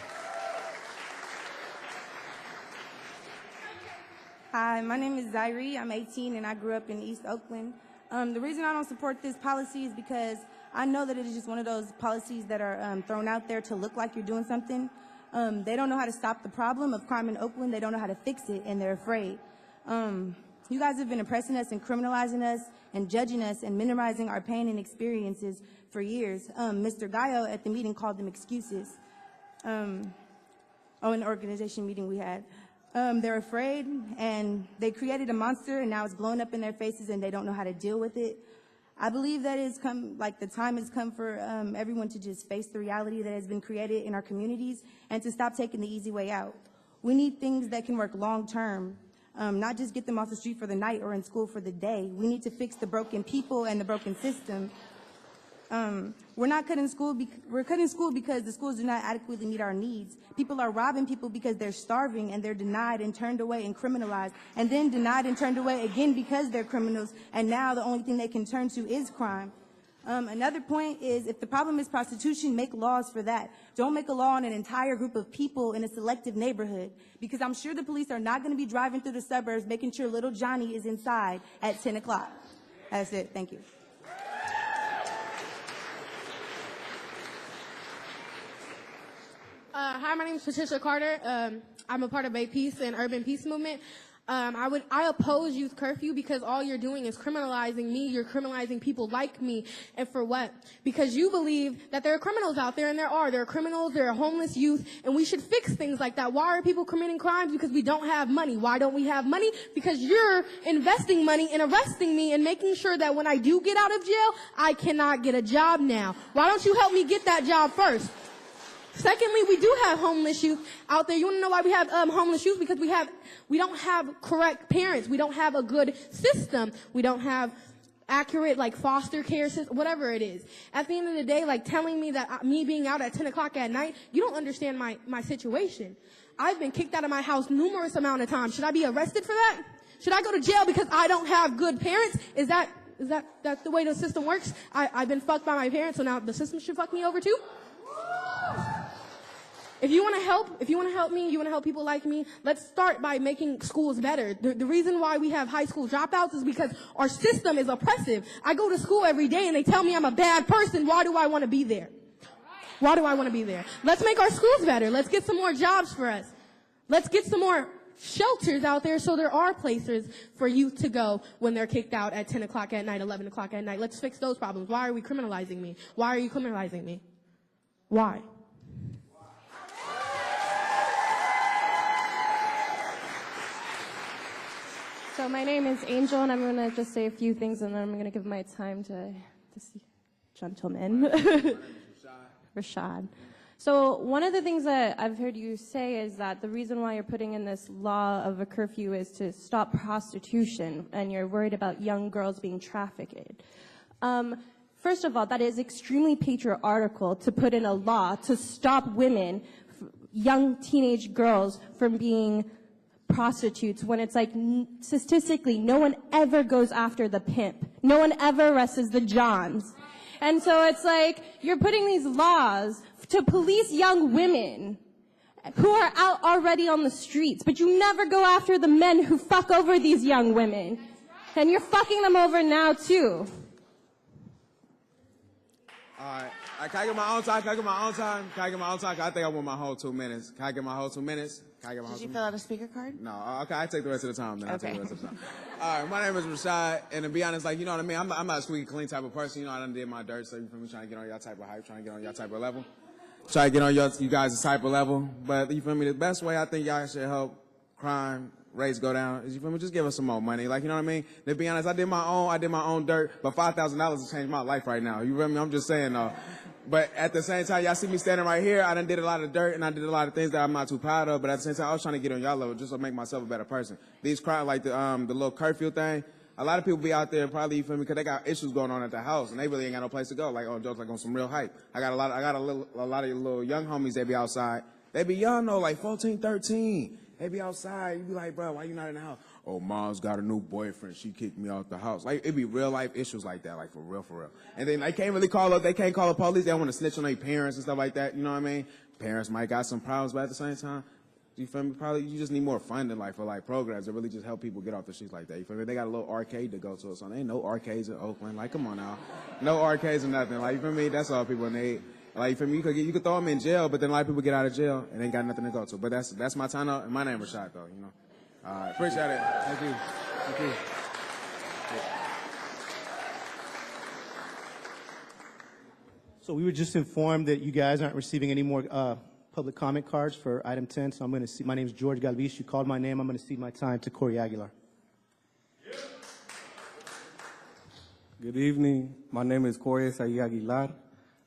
Hi, my name is Zaire. I'm 18 and I grew up in East Oakland. The reason I don't support this policy is because I know that it is just one of those policies that are thrown out there to look like you're doing something. They don't know how to stop the problem of crime in Oakland. They don't know how to fix it, and they're afraid. You guys have been oppressing us and criminalizing us and judging us and minimizing our pain and experiences for years. Mr. Gallo at the meeting called them excuses. An organization meeting we had. They're afraid, and they created a monster, and now it's blown up in their faces, and they don't know how to deal with it. I believe that the time has come for everyone to just face the reality that has been created in our communities and to stop taking the easy way out. We need things that can work long term, not just get them off the street for the night or in school for the day. We need to fix the broken people and the broken system. We're cutting school because the schools do not adequately meet our needs. People are robbing people because they're starving and they're denied and turned away and criminalized, and then denied and turned away again because they're criminals, and now the only thing they can turn to is crime. Another point is, if the problem is prostitution, make laws for that. Don't make a law on an entire group of people in a selective neighborhood, because I'm sure the police are not going to be driving through the suburbs making sure little Johnny is inside at 10 o'clock. That's it. Thank you. Hi, my name is Patricia Carter. I'm a part of Bay Peace and Urban Peace Movement. I oppose youth curfew because all you're doing is criminalizing me. You're criminalizing people like me. And for what? Because you believe that there are criminals out there, and there are criminals, there are homeless youth, and we should fix things like that. Why are people committing crimes? Because we don't have money. Why don't we have money? Because you're investing money in arresting me and making sure that when I do get out of jail, I cannot get a job now. Why don't you help me get that job first? Secondly, we do have homeless youth out there. You want to know why we have homeless youth? Because we don't have correct parents. We don't have a good system. We don't have accurate, foster care system, whatever it is. At the end of the day, telling me that me being out at 10 o'clock at night, you don't understand my situation. I've been kicked out of my house numerous amount of times. Should I be arrested for that? Should I go to jail because I don't have good parents? Is that the way the system works? I've been fucked by my parents, so now the system should fuck me over too? If you want to help me, you want to help people like me, let's start by making schools better. The reason why we have high school dropouts is because our system is oppressive. I go to school every day and they tell me I'm a bad person. Why do I want to be there? Why do I want to be there? Let's make our schools better. Let's get some more jobs for us. Let's get some more shelters out there so there are places for youth to go when they're kicked out at 10 o'clock at night, 11 o'clock at night. Let's fix those problems. Why are we criminalizing me? Why are you criminalizing me? Why? So my name is Angel, and I'm going to just say a few things, and then I'm going to give my time to this gentleman, Rashad. So one of the things that I've heard you say is that the reason why you're putting in this law of a curfew is to stop prostitution, and you're worried about young girls being trafficked. First of all, that is extremely patriarchal to put in a law to stop women, young teenage girls, from being prostitutes when it's like statistically no one ever goes after the pimp. No one ever arrests the Johns. And so it's like you're putting these laws to police young women who are out already on the streets, but you never go after the men who fuck over these young women. And you're fucking them over now too. All right. Can I get my own time? Can I get my own time? Can I get my own time? I think I want my whole 2 minutes. Can I get my whole 2 minutes? Can I get my whole Did you 2 fill out a speaker card? No, okay, I take the rest of the time then. Okay. I take the rest of the time. All right, my name is Rashad, and to be honest, like, you know what I mean? I'm not a squeaky clean type of person. You know, I done did my dirt, so you feel me? Trying to get on y'all type of hype, trying to get on y'all type of level. Try to get on you guys' type of level. But you feel me? The best way I think y'all should help crime rates go down is, you feel me? Just give us some more money. Like, you know what I mean? To be honest, I did my own dirt, but $5,000 has changed my life right now. You feel me? I'm just saying, though. But at the same time, y'all see me standing right here. I done did a lot of dirt, and I did a lot of things that I'm not too proud of. But at the same time, I was trying to get on y'all level just to make myself a better person. These crime, like the little curfew thing, a lot of people be out there probably, you feel me, because they got issues going on at the house, and they really ain't got no place to go. Like on jokes, like on some real hype. I got a lot of little young homies that be outside. They be young though, like 14, 13. They be outside. You be like, bro, why you not in the house? Oh, mom's got a new boyfriend. She kicked me out the house. Like, it be real life issues like that, like for real, for real. And then they can't call the police. They don't want to snitch on their parents and stuff like that. You know what I mean? Parents might got some problems, but at the same time, you feel me? Probably you just need more funding, like for like programs that really just help people get off the streets like that. You feel me? They got a little arcade to go to or something. Ain't no arcades in Oakland. Like, come on now, no arcades or nothing. Like, you feel me? That's all people need. Like, you feel me? You could throw them in jail, but then a lot of people get out of jail and ain't got nothing to go to. But that's my time out. My name is Rashad, though. You know. All right, appreciate it. Thank you. Thank you. So we were just informed that you guys aren't receiving any more public comment cards for item 10. So I'm going to see. My name is George Galvis. You called my name. I'm going to cede my time to Corey Aguilar. Good evening. My name is Corey Aguilar.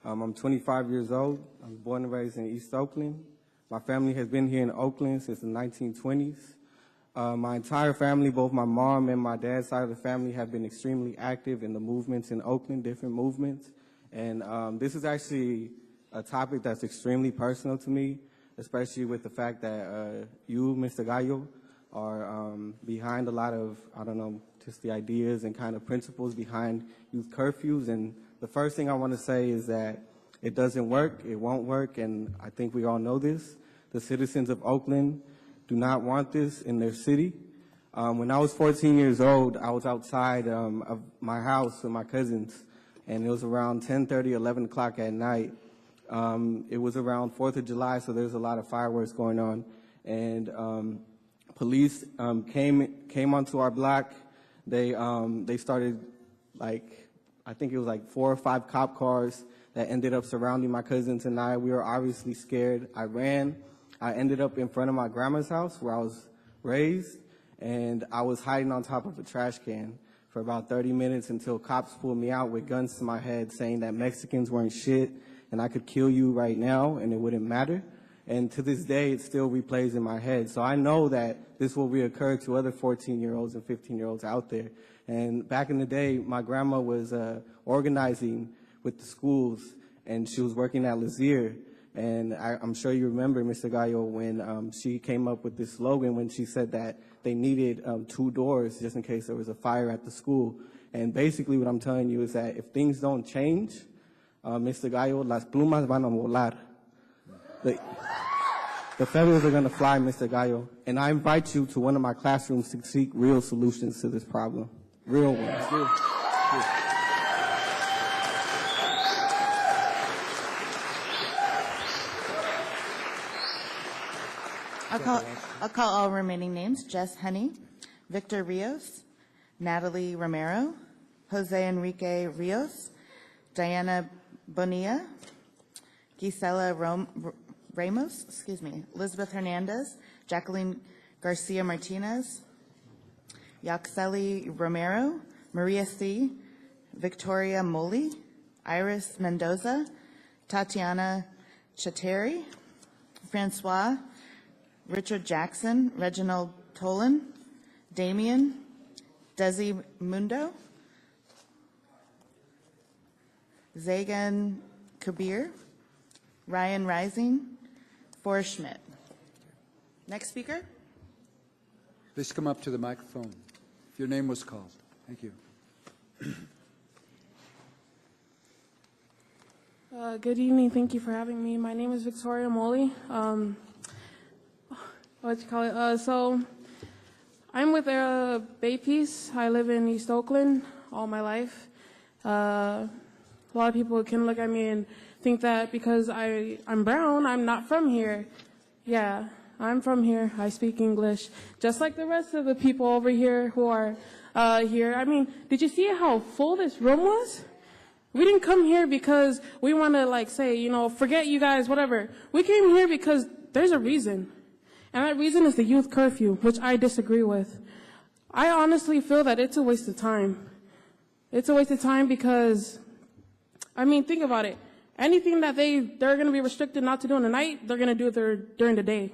I'm 25 years old. I was born and raised in East Oakland. My family has been here in Oakland since the 1920s. My entire family, both my mom and my dad's side of the family, have been extremely active in the movements in Oakland, different movements. And this is actually a topic that's extremely personal to me, especially with the fact that you, Mr. Gallo, are behind a lot of, I don't know, just the ideas and kind of principles behind youth curfews. And the first thing I want to say is that it doesn't work, it won't work, and I think we all know this. The citizens of Oakland do not want this in their city. When I was 14 years old, I was outside of my house with my cousins, and it was around 10:30, 11 o'clock at night. It was around 4th of July, so there's a lot of fireworks going on. And police came onto our block. They started, like, I think it was like 4 or 5 cop cars that ended up surrounding my cousins and I. We were obviously scared. I ran. I ended up in front of my grandma's house where I was raised, and I was hiding on top of a trash can for about 30 minutes until cops pulled me out with guns to my head saying that Mexicans weren't shit and I could kill you right now and it wouldn't matter. And to this day, it still replays in my head. So I know that this will reoccur to other 14-year-olds and 15-year-olds out there. And back in the day, my grandma was organizing with the schools, and she was working at Lazier. And I'm sure you remember, Mr. Gallo, when she came up with this slogan when she said that they needed 2 doors just in case there was a fire at the school. And basically what I'm telling you is that if things don't change, Mr. Gallo, las plumas van a volar. The feathers are going to fly, Mr. Gallo, and I invite you to one of my classrooms to seek real solutions to this problem. Real ones. I'll call all remaining names. Jess Honey, Victor Rios, Natalie Romero, Jose Enrique Rios, Diana Bonilla, Gisela Ramos, Elizabeth Hernandez, Jacqueline Garcia Martinez, Yaxeli Romero, Maria C., Victoria Moli, Iris Mendoza, Tatiana Chateri, Francois, Richard Jackson, Reginald Tolan, Damien, Desi Mundo, Zagan Kabir, Ryan Rising, Forrest Schmidt. Next speaker. Please come up to the microphone. If your name was called. Thank you. Good evening. Thank you for having me. My name is Victoria Moley. So I'm with Bay Peace. I live in East Oakland all my life. A lot of people can look at me and think that because I'm brown, I'm not from here. Yeah, I'm from here. I speak English, just like the rest of the people over here who are here. I mean, did you see how full this room was? We didn't come here because we want to say, forget you guys, whatever. We came here because there's a reason. And that reason is the youth curfew, which I disagree with. I honestly feel that it's a waste of time. It's a waste of time because, think about it. Anything that they're going to be restricted not to do in the night, they're going to do it during the day.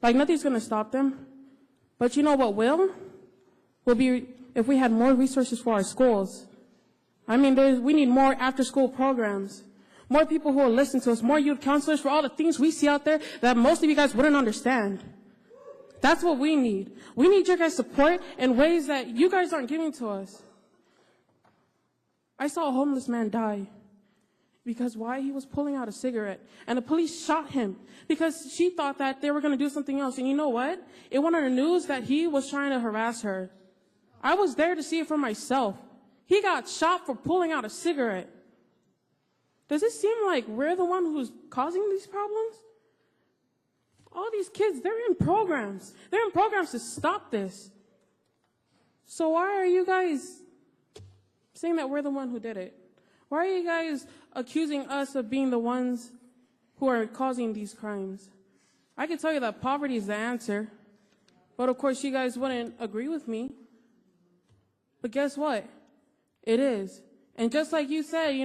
Nothing's going to stop them. But you know what will be if we had more resources for our schools. We need more after-school programs, more people who will listen to us, more youth counselors for all the things we see out there that most of you guys wouldn't understand. That's what we need. We need your guys' support in ways that you guys aren't giving to us. I saw a homeless man die. Because why? He was pulling out a cigarette. And the police shot him because she thought that they were going to do something else. And you know what? It went on the news that he was trying to harass her. I was there to see it for myself. He got shot for pulling out a cigarette. Does it seem like we're the one who's causing these problems? All these kids, they're in programs. They're in programs to stop this. So why are you guys saying that we're the one who did it? Why are you guys accusing us of being the ones who are causing these crimes? I can tell you that poverty is the answer. But of course, you guys wouldn't agree with me. But guess what? It is. And just like you said,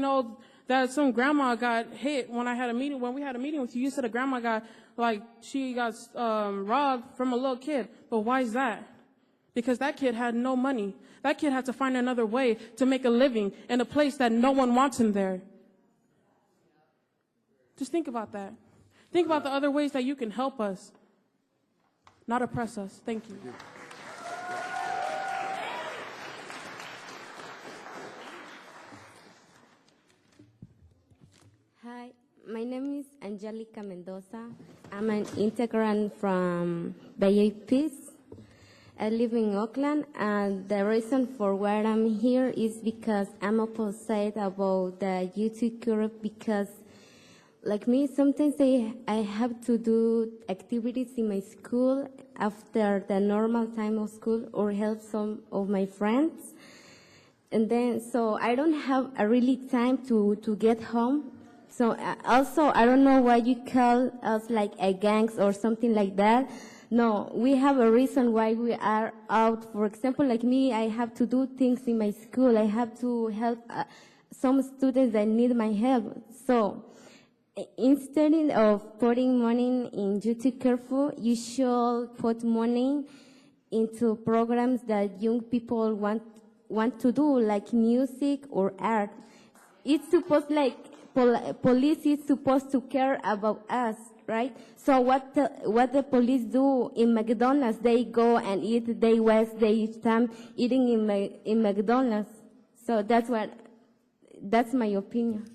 that some grandma got hit when we had a meeting with you. You said a grandma got, she got robbed from a little kid. But why is that? Because that kid had no money. That kid had to find another way to make a living in a place that no one wants him there. Just think about that. Think about the other ways that you can help us, not oppress us. Thank you. Hi, my name is Angelica Mendoza. I'm an integrant from Bay Peace. I live in Oakland, and the reason for why I'm here is because I'm opposite about the YouTube group because, like me, sometimes I have to do activities in my school after the normal time of school or help some of my friends. And then, so I don't have a really time to get home. So also, I don't know why you call us like a gangs or something like that. No, we have a reason why we are out. For example, like me, I have to do things in my school. I have to help some students that need my help. So instead of putting money in duty curfew, you should put money into programs that young people want to do, like music or art. It's supposed police is supposed to care about us, right? So what the police do in McDonald's, they go and eat, they waste their time eating in McDonald's. So that's my opinion.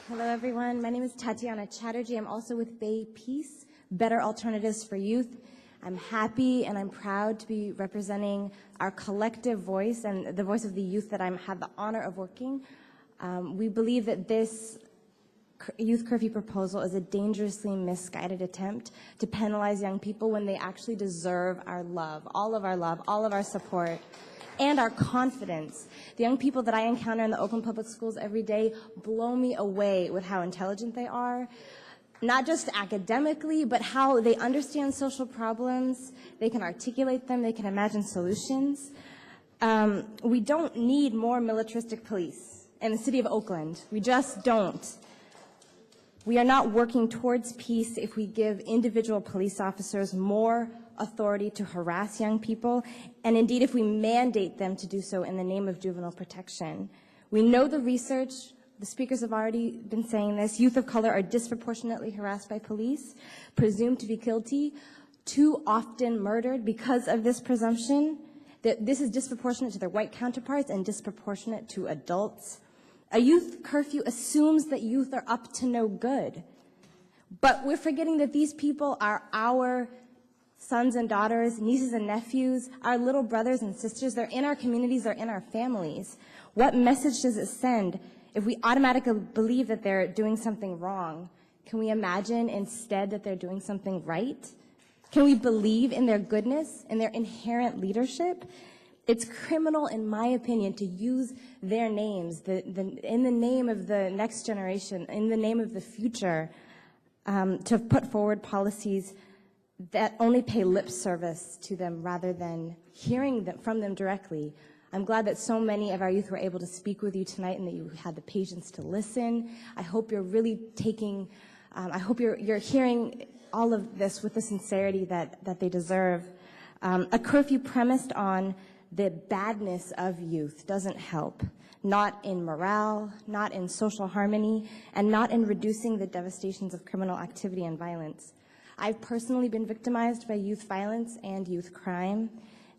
Hello, everyone. My name is Tatiana Chatterjee. I'm also with Bay Peace, Better Alternatives for Youth. I'm happy and I'm proud to be representing our collective voice and the voice of the youth that I have the honor of working. We believe that this youth curfew proposal is a dangerously misguided attempt to penalize young people when they actually deserve our love, all of our support, and our confidence. The young people that I encounter in the Oakland Public Schools every day blow me away with how intelligent they are, not just academically, but how they understand social problems, they can articulate them, they can imagine solutions. We don't need more militaristic police in the city of Oakland. We just don't. We are not working towards peace if we give individual police officers more authority to harass young people, and indeed if we mandate them to do so in the name of juvenile protection. We know the research, the speakers have already been saying this, youth of color are disproportionately harassed by police, presumed to be guilty, too often murdered because of this presumption. That this is disproportionate to their white counterparts and disproportionate to adults. A youth curfew assumes that youth are up to no good. But we're forgetting that these people are our sons and daughters, nieces and nephews, our little brothers and sisters. They're in our communities, they're in our families. What message does it send if we automatically believe that they're doing something wrong? Can we imagine instead that they're doing something right? Can we believe in their goodness, in their inherent leadership? It's criminal, in my opinion, to use their names in the name of the next generation, in the name of the future, to put forward policies that only pay lip service to them rather than hearing from them directly. I'm glad that so many of our youth were able to speak with you tonight and that you had the patience to listen. I hope you're really taking, I hope you're hearing all of this with the sincerity that they deserve. A curfew premised on the badness of youth doesn't help, not in morale, not in social harmony, and not in reducing the devastations of criminal activity and violence. I've personally been victimized by youth violence and youth crime,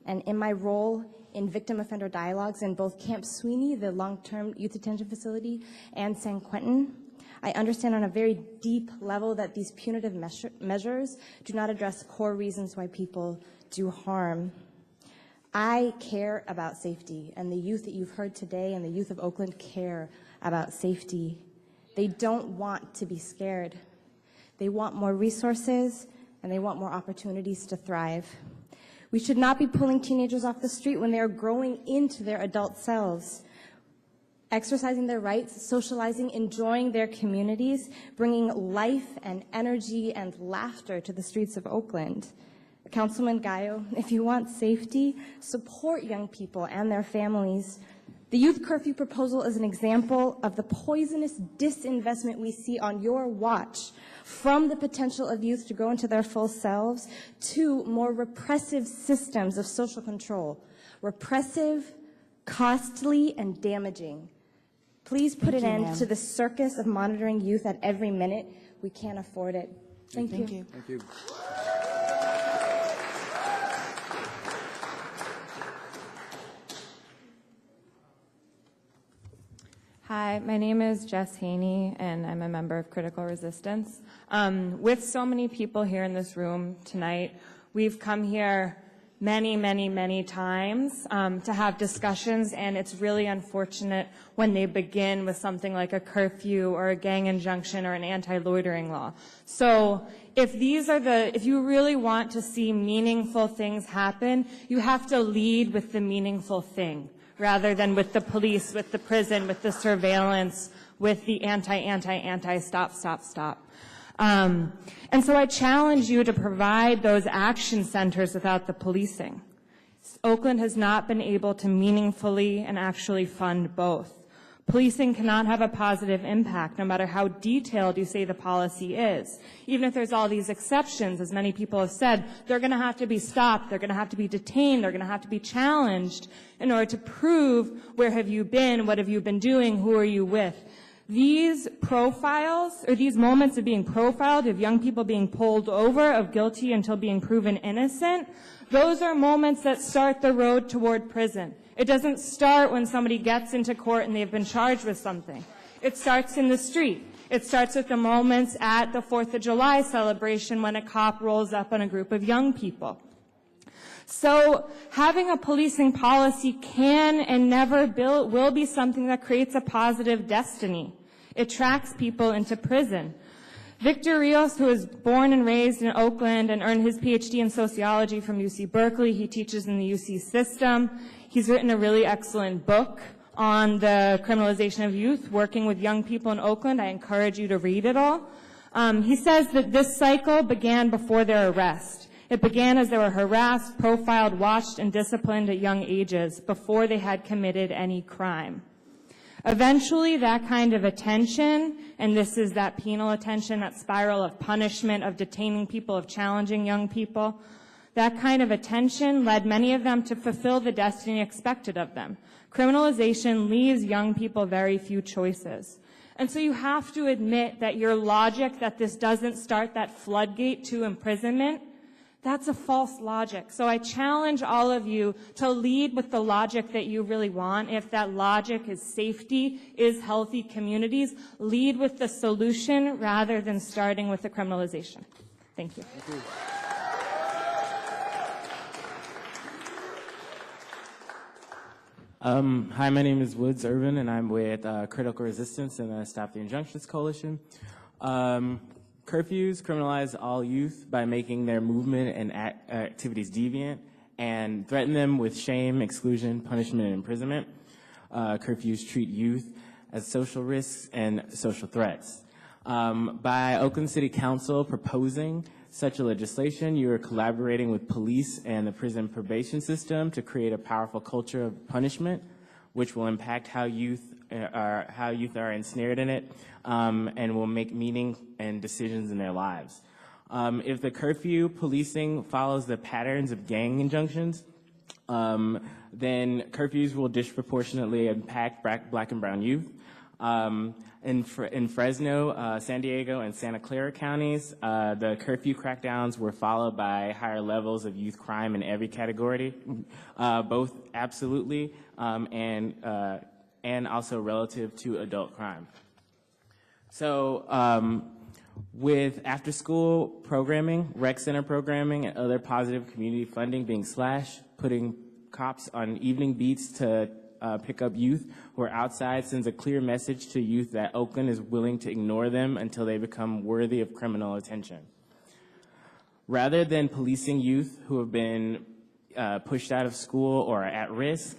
and in my role in victim offender dialogues in both Camp Sweeney, the long-term youth detention facility, and San Quentin, I understand on a very deep level that these punitive measures do not address core reasons why people do harm. I care about safety, and the youth that you've heard today and the youth of Oakland care about safety. They don't want to be scared. They want more resources, and they want more opportunities to thrive. We should not be pulling teenagers off the street when they are growing into their adult selves, exercising their rights, socializing, enjoying their communities, bringing life and energy and laughter to the streets of Oakland. Councilman Gallo, if you want safety, support young people and their families. The youth curfew proposal is an example of the poisonous disinvestment we see on your watch from the potential of youth to grow into their full selves to more repressive systems of social control. Repressive, costly, and damaging. Please put an end to the circus of monitoring youth at every minute. We can't afford it. Thank you. Thank you. Hi, my name is Jess Haney, and I'm a member of Critical Resistance. With so many people here in this room tonight, we've come here many times to have discussions, and it's really unfortunate when they begin with something like a curfew or a gang injunction or an anti-loitering law. So if you really want to see meaningful things happen, you have to lead with the meaningful thing, rather than with the police, with the prison, with the surveillance, with the anti, stop. And so I challenge you to provide those action centers without the policing. Oakland has not been able to meaningfully and actually fund both. Policing cannot have a positive impact, no matter how detailed you say the policy is. Even if there's all these exceptions, as many people have said, they're going to have to be stopped, they're going to have to be detained, they're going to have to be challenged in order to prove where have you been, what have you been doing, who are you with. These profiles, or these moments of being profiled, of young people being pulled over, of guilty until being proven innocent, those are moments that start the road toward prison. It doesn't start when somebody gets into court and they've been charged with something. It starts in the street. It starts with the moments at the 4th of July celebration when a cop rolls up on a group of young people. So having a policing policy can and never will be something that creates a positive destiny. It tracks people into prison. Victor Rios, who was born and raised in Oakland and earned his PhD in sociology from UC Berkeley, he teaches in the UC system. He's written a really excellent book on the criminalization of youth, working with young people in Oakland. I encourage you to read it all. He says that this cycle began before their arrest. It began as they were harassed, profiled, watched, and disciplined at young ages before they had committed any crime. Eventually, that kind of attention, and this is that penal attention, that spiral of punishment, of detaining people, of challenging young people, that kind of attention led many of them to fulfill the destiny expected of them. Criminalization leaves young people very few choices. And so you have to admit that your logic that this doesn't start that floodgate to imprisonment, that's a false logic. So I challenge all of you to lead with the logic that you really want. If that logic is safety, is healthy communities, lead with the solution rather than starting with the criminalization. Thank you. Thank you. Hi, my name is Woods Irvin, and I'm with Critical Resistance and the Stop the Injunctions Coalition. Curfews criminalize all youth by making their movement and activities deviant and threaten them with shame, exclusion, punishment, and imprisonment. Curfews treat youth as social risks and social threats. By Oakland City Council proposing such a legislation, you are collaborating with police and the prison probation system to create a powerful culture of punishment, which will impact how youth are ensnared in it, and will make meaning and decisions in their lives. If the curfew policing follows the patterns of gang injunctions, then curfews will disproportionately impact black and brown youth. In Fresno, San Diego, and Santa Clara counties, the curfew crackdowns were followed by higher levels of youth crime in every category, both absolutely and also relative to adult crime. So with after-school programming, rec center programming, and other positive community funding being slashed, putting cops on evening beats to pick up youth who are outside sends a clear message to youth that Oakland is willing to ignore them until they become worthy of criminal attention. Rather than policing youth who have been pushed out of school or are at risk,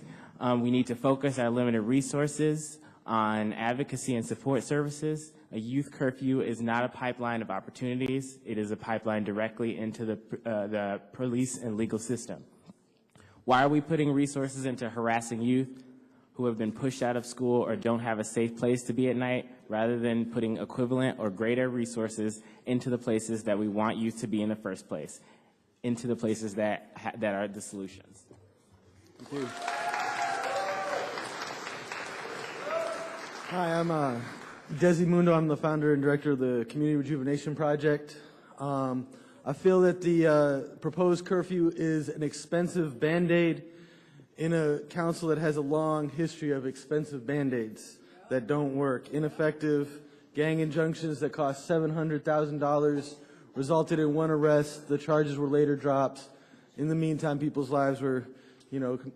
we need to focus our limited resources on advocacy and support services. A youth curfew is not a pipeline of opportunities. It is a pipeline directly into the police and legal system. Why are we putting resources into harassing youth who have been pushed out of school or don't have a safe place to be at night, rather than putting equivalent or greater resources into the places that we want youth to be in the first place, into the places that are the solutions? Thank you. Hi, I'm Desi Mundo. I'm the founder and director of the Community Rejuvenation Project. I feel that the proposed curfew is an expensive Band-Aid in a council that has a long history of expensive Band-Aids that don't work. Ineffective gang injunctions that cost $700,000 resulted in one arrest. The charges were later dropped. In the meantime, people's lives were,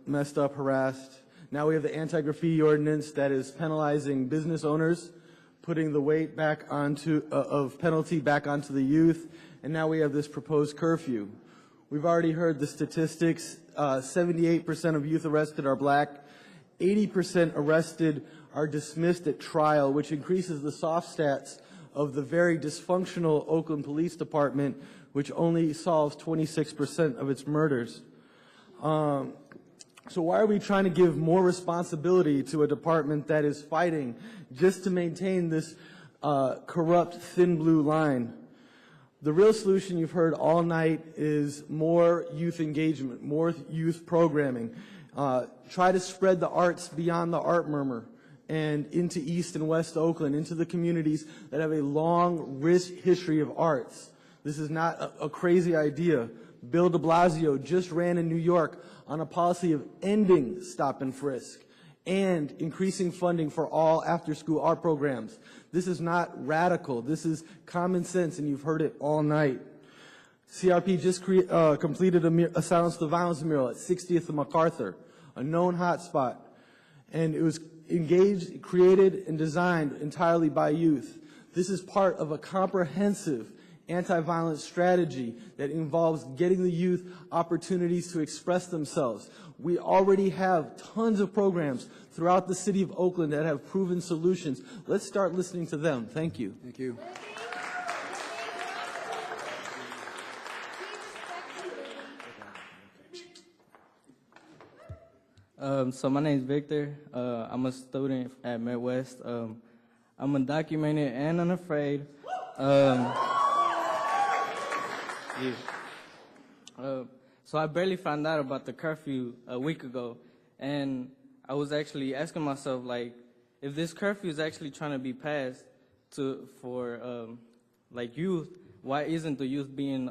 messed up, harassed. Now we have the anti-graffiti ordinance that is penalizing business owners, putting the weight back of penalty back onto the youth. And now we have this proposed curfew. We've already heard the statistics. 78% of youth arrested are black. 80% arrested are dismissed at trial, which increases the soft stats of the very dysfunctional Oakland Police Department, which only solves 26% of its murders. So why are we trying to give more responsibility to a department that is fighting just to maintain this corrupt thin blue line? The real solution you've heard all night is more youth engagement, more youth programming. Try to spread the arts beyond the art murmur and into East and West Oakland, into the communities that have a long, rich history of arts. This is not a crazy idea. Bill de Blasio just ran in New York on a policy of ending stop and frisk, and increasing funding for all after-school art programs. This is not radical. This is common sense, and you've heard it all night. CRP just completed a Silence the Violence mural at 60th and MacArthur, a known hotspot, and it was created, and designed entirely by youth. This is part of a comprehensive anti-violence strategy that involves getting the youth opportunities to express themselves. We already have tons of programs throughout the city of Oakland that have proven solutions. Let's start listening to them. Thank you. Thank you. So my name is Victor. I'm a student at Midwest. I'm undocumented and unafraid. So I barely found out about the curfew a week ago, and I was actually asking myself, like, if this curfew is actually trying to be passed for like youth, why isn't the youth being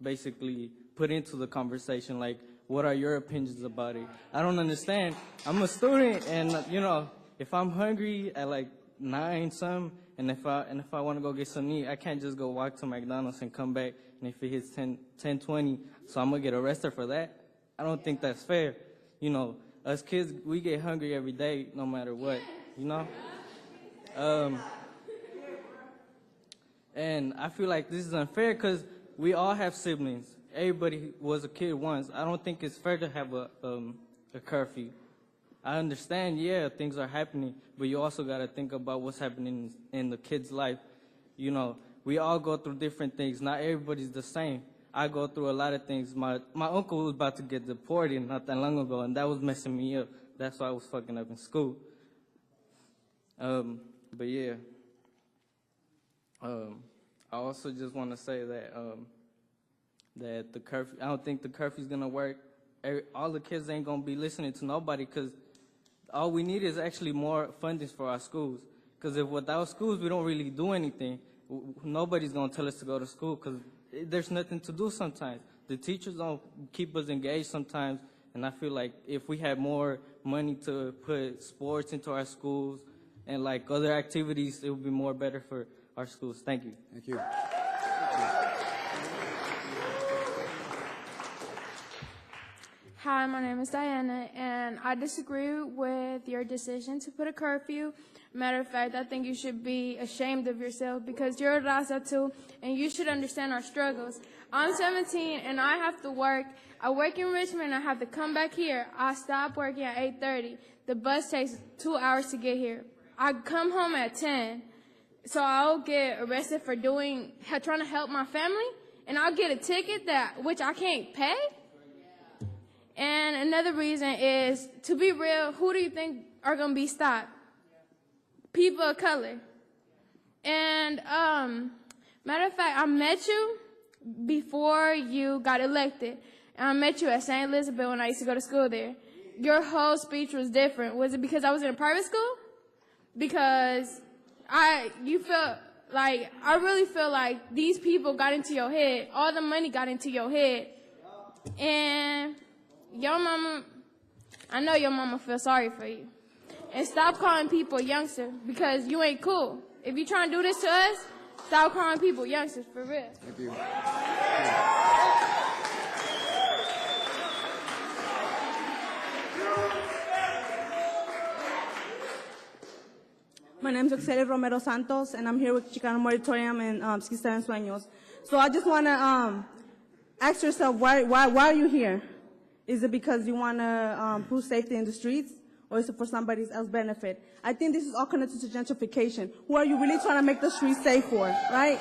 basically put into the conversation? Like, what are your opinions about it? I don't understand. I'm a student, and you know, if I'm hungry at like 9 something, and if I want to go get some meat, I can't just go walk to McDonald's and come back, and if it hits 10:20, so I'm gonna get arrested for that. I don't think that's fair. You know, us kids, we get hungry every day, no matter what. You know. And I feel like this is unfair because we all have siblings. Everybody was a kid once. I don't think it's fair to have a curfew. I understand, yeah, things are happening, but you also got to think about what's happening in the kid's life. You know, we all go through different things. Not everybody's the same. I go through a lot of things. My uncle was about to get deported not that long ago, and that was messing me up. That's why I was fucking up in school. But yeah. I also just want to say that that the curfew, I don't think the curfew's gonna work. All the kids ain't gonna be listening to nobody, because all we need is actually more funding for our schools. Because if without schools we don't really do anything, nobody's gonna tell us to go to school, because there's nothing to do sometimes. The teachers don't keep us engaged sometimes, and I feel like if we had more money to put sports into our schools and like other activities, it would be more better for our schools. Thank you. Thank you. Hi, my name is Diana, and I disagree with your decision to put a curfew. Matter of fact, I think you should be ashamed of yourself because you're a Raza too, and you should understand our struggles. I'm 17, and I have to work. I work in Richmond, and I have to come back here. I stop working at 8:30. The bus takes 2 hours to get here. I come home at 10, so I'll get arrested for trying to help my family, and I'll get a ticket which I can't pay. And another reason is, to be real, who do you think are going to be stopped? People of color. And matter of fact, I met you before you got elected. And I met you at St. Elizabeth when I used to go to school there. Your whole speech was different. Was it because I was in a private school? Because I really feel like these people got into your head. All the money got into your head. And your mama, I know your mama feels sorry for you. And stop calling people youngster because you ain't cool. If you trying to do this to us, stop calling people youngsters, for real. Thank you. My name is Oxelia Romero Santos, and I'm here with Chicano Moratorium and 67 Sueños. So I just want to ask yourself, why are you here? Is it because you want to prove safety in the streets, or is it for somebody else's benefit? I think this is all connected to gentrification. Who are you really trying to make the streets safe for, right?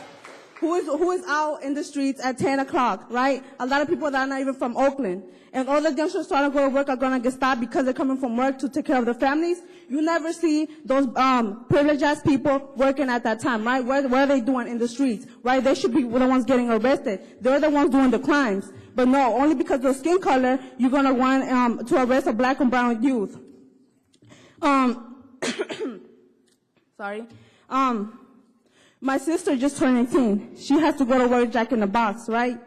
Who is out in the streets at 10 o'clock, right? A lot of people that are not even from Oakland. And all the youngsters trying to go to work are going to get stopped because they're coming from work to take care of their families. You never see those privileged people working at that time, right? What are they doing in the streets, right? They should be the ones getting arrested. They're the ones doing the crimes. But no, only because of their skin color, you're going to want to arrest a black and brown youth. Sorry. My sister just turned 18. She has to go to work Jack in the Box, right?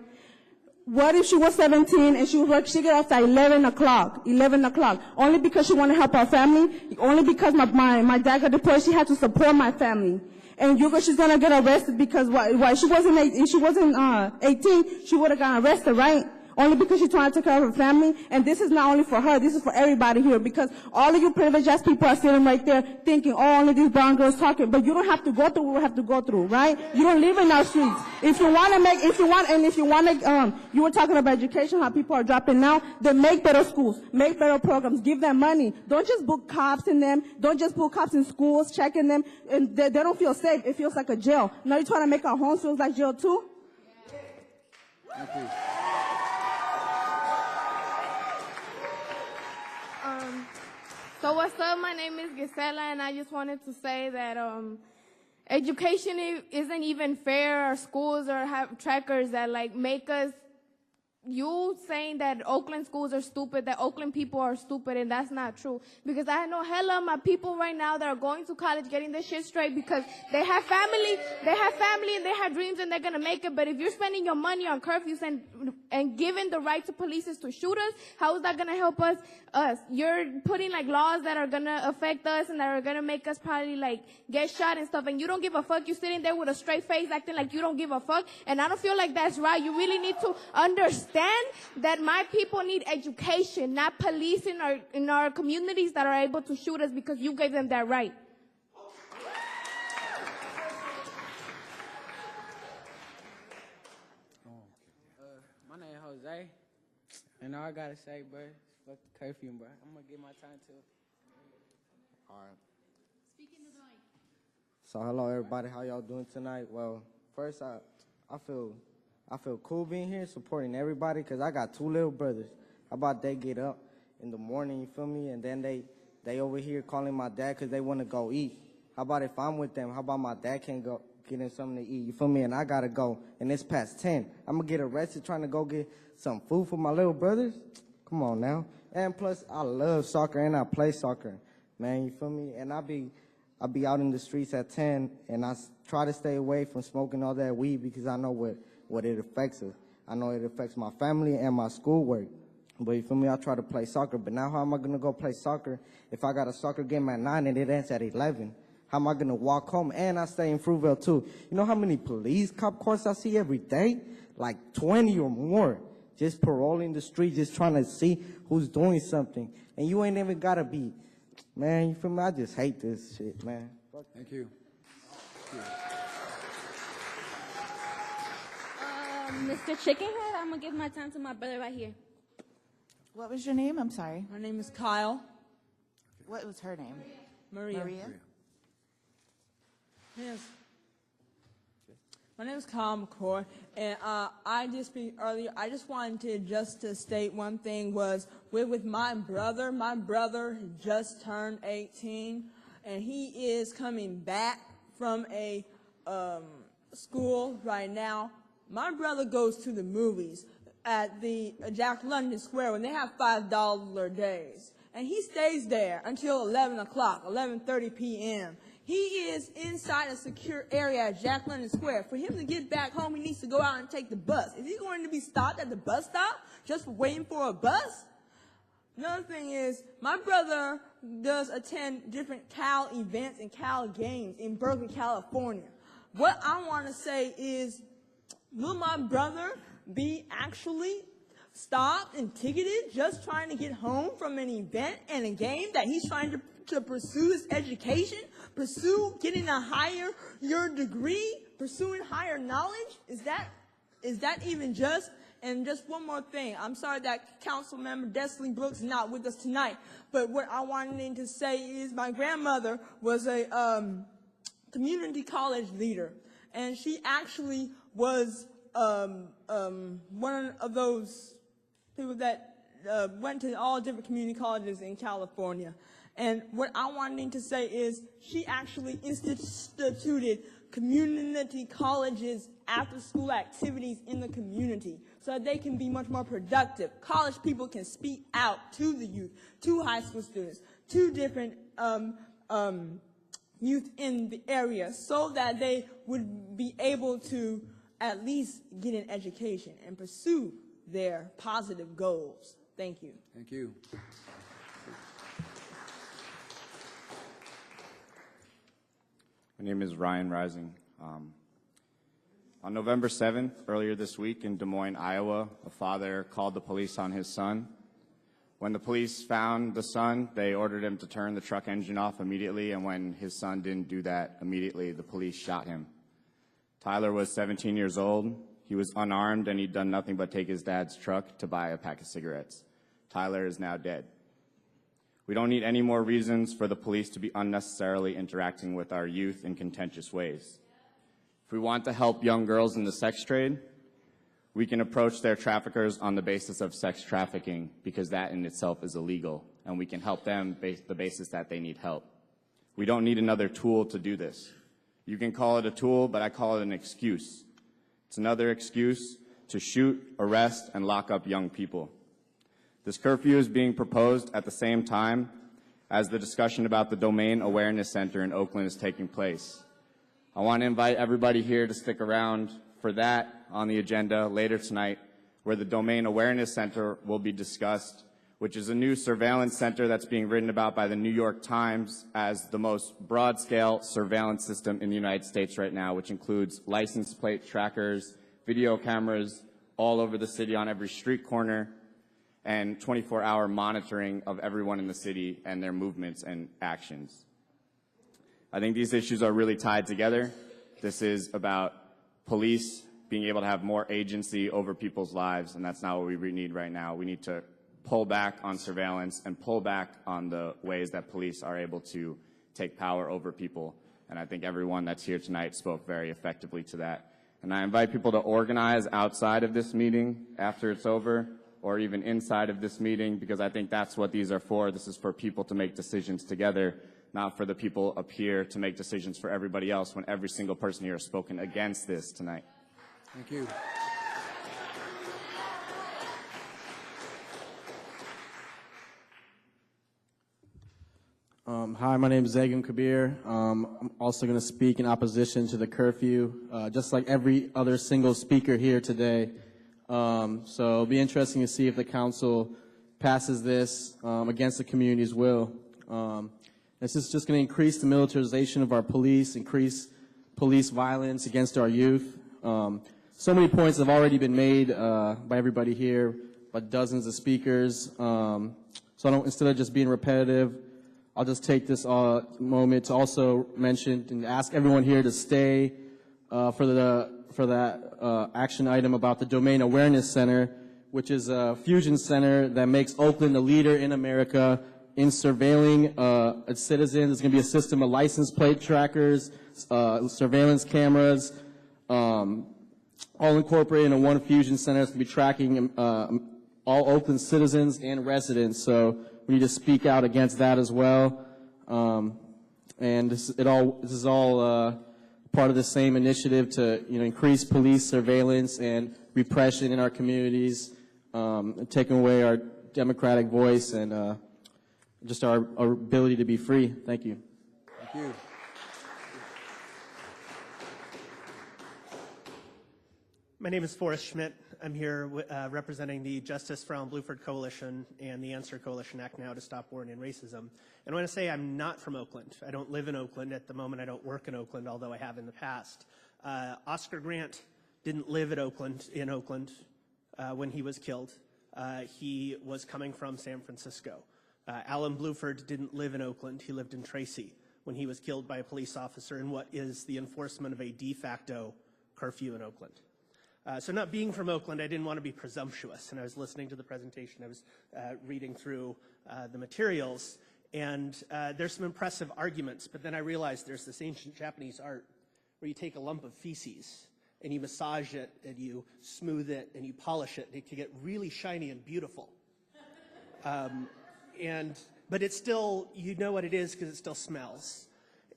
What if she was 17 and she got off at 11 o'clock, only because she wanted to help her family, only because my dad got deployed, she had to support my family. And she's gonna get arrested because why she wasn't 18, she would have gotten arrested, right? Only because she's trying to take care of her family. And this is not only for her, this is for everybody here, because all of you privileged ass people are sitting right there thinking, oh, only these brown girls talking, but you don't have to go through what we have to go through, right? You don't live in our streets. If you want to you were talking about education, how people are dropping now, then make better schools, make better programs, give them money. Don't just book cops in them, don't just put cops in schools, checking them, and they don't feel safe. It feels like a jail. Now you're trying to make our homes feel like jail too? Thank you. So what's up? My name is Gisela, and I just wanted to say that education isn't even fair. Our schools have trackers that like make us. You saying that Oakland schools are stupid, that Oakland people are stupid, and that's not true. Because I know hella my people right now that are going to college getting this shit straight because they have family and they have dreams and they're gonna make it. But if you're spending your money on curfews and giving the right to police to shoot us, how is that gonna help us? You're putting like laws that are gonna affect us and that are gonna make us probably like get shot and stuff, and you don't give a fuck. You're sitting there with a straight face acting like you don't give a fuck, and I don't feel like that's right. You really need to understand that my people need education, not police in our communities that are able to shoot us because you gave them that right. My name is Jose, and all I gotta say, bro, fuck the curfew, bro. I'm gonna get my time too. All right. So hello everybody, how y'all doing tonight? Well, first I feel cool being here, supporting everybody, because I got two little brothers. How about they get up in the morning, you feel me, and then they over here calling my dad because they want to go eat. How about if I'm with them? How about my dad can't go get him something to eat, you feel me, and I got to go, and it's past 10. I'm going to get arrested trying to go get some food for my little brothers? Come on now. And plus, I love soccer, and I play soccer, man, you feel me? And I be out in the streets at 10, and I try to stay away from smoking all that weed because I know what it affects us. I know it affects my family and my schoolwork. But you feel me, I try to play soccer. But now how am I going to go play soccer if I got a soccer game at 9 and it ends at 11? How am I going to walk home? And I stay in Fruitvale too. You know how many police cop cars I see every day? Like 20 or more. Just paroling the street, just trying to see who's doing something. And you ain't even got to be. Man, you feel me? I just hate this shit, man. Thank you. Mr. Chickenhead, I'm going to give my time to my brother right here. What was your name? I'm sorry. My name is Kyle. What was her name? Maria. Yes. My name is Kyle McCoy, and I just speak earlier. I just wanted to state one thing was with my brother. My brother just turned 18, and he is coming back from a school right now. My brother goes to the movies at the Jack London Square when they have $5 days, and he stays there until 11 o'clock, 11:30 p.m. He is inside a secure area at Jack London Square. For him to get back home, he needs to go out and take the bus. Is he going to be stopped at the bus stop just for waiting for a bus? Another thing is, my brother does attend different Cal events and Cal games in Berkeley, California. What I want to say is, will my brother be actually stopped and ticketed just trying to get home from an event and a game that he's trying to pursue his education, pursue getting a higher degree, pursuing higher knowledge? Is that even just? And just one more thing. I'm sorry that Council Member Desley Brooks is not with us tonight, but what I wanted to say is my grandmother was a community college leader, and she actually was one of those people that went to all different community colleges in California. And what I wanted to say is she actually instituted community colleges after-school activities in the community so that they can be much more productive. College people can speak out to the youth, to high school students, to different youth in the area so that they would be able to at least get an education and pursue their positive goals. Thank you. Thank you. My name is Ryan Rising. On November 7th, earlier this week in Des Moines, Iowa, a father called the police on his son. When the police found the son, they ordered him to turn the truck engine off immediately, and when his son didn't do that immediately, the police shot him. Tyler was 17 years old. He was unarmed, and he'd done nothing but take his dad's truck to buy a pack of cigarettes. Tyler is now dead. We don't need any more reasons for the police to be unnecessarily interacting with our youth in contentious ways. If we want to help young girls in the sex trade, we can approach their traffickers on the basis of sex trafficking, because that in itself is illegal, and we can help them the basis that they need help. We don't need another tool to do this. You can call it a tool, but I call it an excuse. It's another excuse to shoot, arrest, and lock up young people. This curfew is being proposed at the same time as the discussion about the Domain Awareness Center in Oakland is taking place. I want to invite everybody here to stick around for that on the agenda later tonight, where the Domain Awareness Center will be discussed, which is a new surveillance center that's being written about by the New York Times as the most broad-scale surveillance system in the United States right now, which includes license plate trackers, video cameras all over the city on every street corner, and 24-hour monitoring of everyone in the city and their movements and actions. I think these issues are really tied together. This is about police being able to have more agency over people's lives, and that's not what we need right now. We need to pull back on surveillance and pull back on the ways that police are able to take power over people. And I think everyone that's here tonight spoke very effectively to that. And I invite people to organize outside of this meeting after it's over, or even inside of this meeting, because I think that's what these are for. This is for people to make decisions together, not for the people up here to make decisions for everybody else, when every single person here has spoken against this tonight. Thank you. Hi, my name is Zagum Kabir. I'm also going to speak in opposition to the curfew, just like every other single speaker here today. So it'll be interesting to see if the council passes this against the community's will. This is just going to increase the militarization of our police, increase police violence against our youth. So many points have already been made by everybody here, by dozens of speakers. Instead of just being repetitive, I'll just take this moment to also mention and ask everyone here to stay for that action item about the Domain Awareness Center, which is a fusion center that makes Oakland a leader in America in surveilling its citizens. It's going to be a system of license plate trackers, surveillance cameras, all incorporated in one fusion center. It's going to be tracking all Oakland citizens and residents. So we need to speak out against that as well. And this is all part of the same initiative to increase police surveillance and repression in our communities, taking away our democratic voice and just our ability to be free. Thank you. Thank you. My name is Forrest Schmidt. I'm here representing the Justice for Alan Bluford Coalition and the Answer Coalition Act Now to Stop War and Racism. And I want to say I'm not from Oakland. I don't live in Oakland. At the moment, I don't work in Oakland, although I have in the past. Oscar Grant didn't live in Oakland when he was killed. He was coming from San Francisco. Alan Bluford didn't live in Oakland. He lived in Tracy when he was killed by a police officer in what is the enforcement of a de facto curfew in Oakland. So not being from Oakland, I didn't want to be presumptuous, and I was listening to the presentation. I was reading through the materials, and there's some impressive arguments, but then I realized there's this ancient Japanese art where you take a lump of feces and you massage it and you smooth it and you polish it, and it can get really shiny and beautiful. But it's still, you know what it is because it still smells.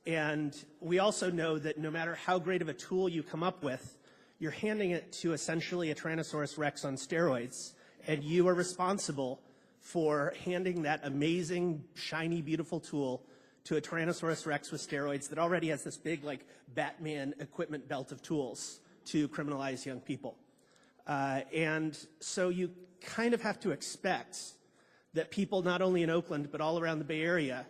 And we also know that no matter how great of a tool you come up with, you're handing it to essentially a Tyrannosaurus Rex on steroids, and you are responsible for handing that amazing, shiny, beautiful tool to a Tyrannosaurus Rex with steroids that already has this big, like, Batman equipment belt of tools to criminalize young people. And so you kind of have to expect that people not only in Oakland but all around the Bay Area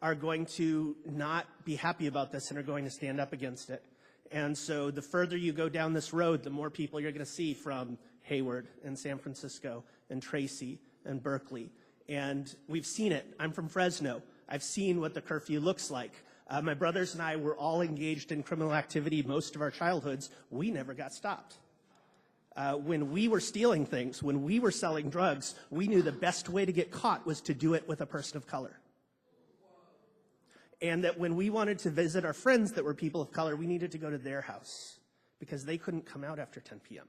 are going to not be happy about this and are going to stand up against it. And so the further you go down this road, the more people you're going to see from Hayward and San Francisco and Tracy and Berkeley. And we've seen it. I'm from Fresno. I've seen what the curfew looks like. My brothers and I were all engaged in criminal activity most of our childhoods. We never got stopped. When we were stealing things, when we were selling drugs, we knew the best way to get caught was to do it with a person of color. And that when we wanted to visit our friends that were people of color, we needed to go to their house because they couldn't come out after 10 p.m.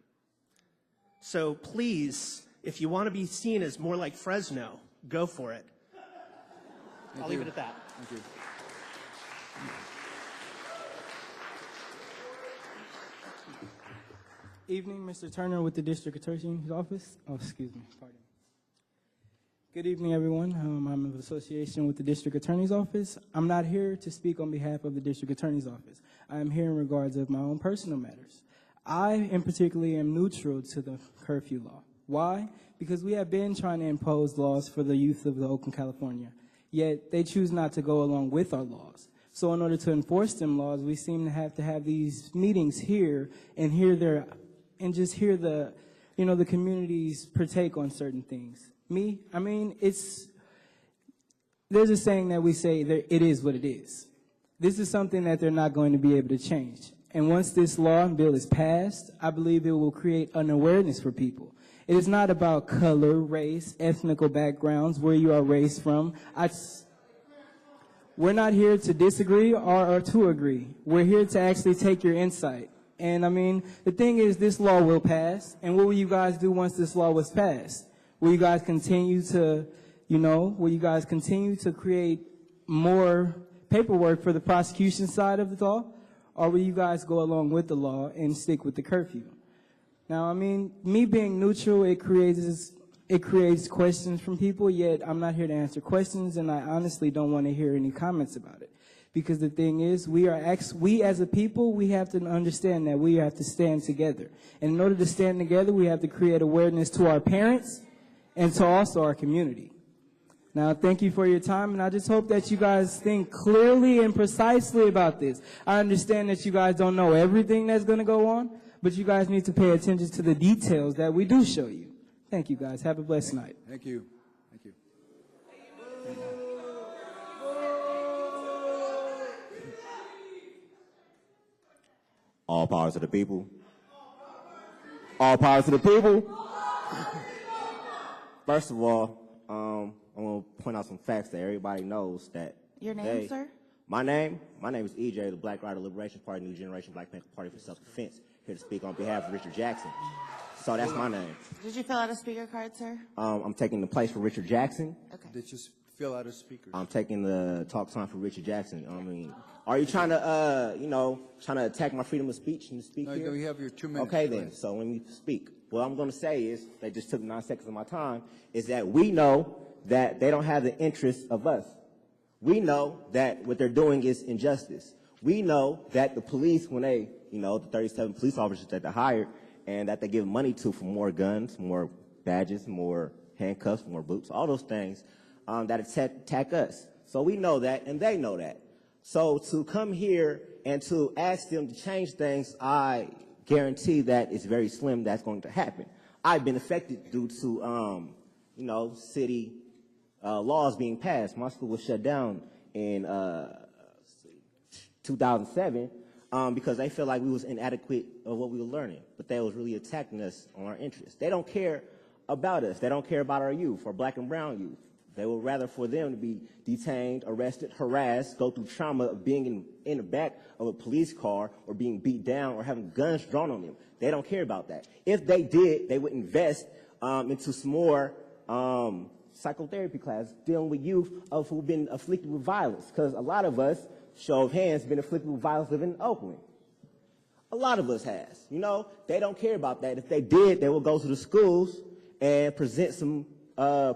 So please, if you want to be seen as more like Fresno, go for it. I'll leave it at that. Thank you. Evening, Mr. Turner with the District Attorney's Office. Oh, excuse me, pardon. Good evening, everyone. I'm of association with the District Attorney's Office. I'm not here to speak on behalf of the District Attorney's Office. I am here in regards of my own personal matters. I, in particular, am neutral to the curfew law. Why? Because we have been trying to impose laws for the youth of the Oakland, California, yet they choose not to go along with our laws. So in order to enforce them laws, we seem to have these meetings here and hear the, the community's partake on certain things. There's a saying that we say that it is what it is. This is something that they're not going to be able to change. And once this law and bill is passed, I believe it will create an awareness for people. It is not about color, race, ethnical backgrounds, where you are raised from. We're not here to disagree or to agree. We're here to actually take your insight. And the thing is, this law will pass. And what will you guys do once this law was passed? Will you guys continue to, create more paperwork for the prosecution side of the law? Or will you guys go along with the law and stick with the curfew? Now, me being neutral, it creates questions from people, yet I'm not here to answer questions, and I honestly don't want to hear any comments about it. Because the thing is, we as a people, we have to understand that we have to stand together. And in order to stand together, we have to create awareness to our parents and to also our community. Now, thank you for your time, and I just hope that you guys think clearly and precisely about this. I understand that you guys don't know everything that's going to go on, but you guys need to pay attention to the details that we do show you. Thank you, guys. Have a blessed night. Thank you. Thank you. All power to the people. All power to the people. First of all, I'm going to point out some facts that everybody knows that. Your name, sir? My name is EJ, the Black Rider Liberation Party, New Generation Black Panther Party for Self-Defense, here to speak on behalf of Richard Jackson. So that's my name. Did you fill out a speaker card, sir? I'm taking the place for Richard Jackson. Okay. Did you fill out a speaker? I'm taking the talk time for Richard Jackson. Are you trying to, trying to attack my freedom of speech and speak here? No, you have your 2 minutes. Okay, then. So let me speak. What I'm going to say is, they just took 9 seconds of my time, is that we know that they don't have the interests of us. We know that what they're doing is injustice. We know that the police, when they, the 37 police officers that they hired and that they give money to for more guns, more badges, more handcuffs, more boots, all those things that attack us. So we know that, and they know that. So to come here and to ask them to change things, I guarantee that it's very slim that's going to happen. I've been affected due to, city laws being passed. My school was shut down in 2007 because they felt like we was inadequate of what we were learning, but they was really attacking us on our interests. They don't care about us. They don't care about our youth, our black and brown youth. They would rather for them to be detained, arrested, harassed, go through trauma of being in the back of a police car or being beat down or having guns drawn on them. They don't care about that. If they did, they would invest into some more psychotherapy classes dealing with youth who've been afflicted with violence, because a lot of us, show of hands, been afflicted with violence living in Oakland. A lot of us has. They don't care about that. If they did, they would go to the schools and present some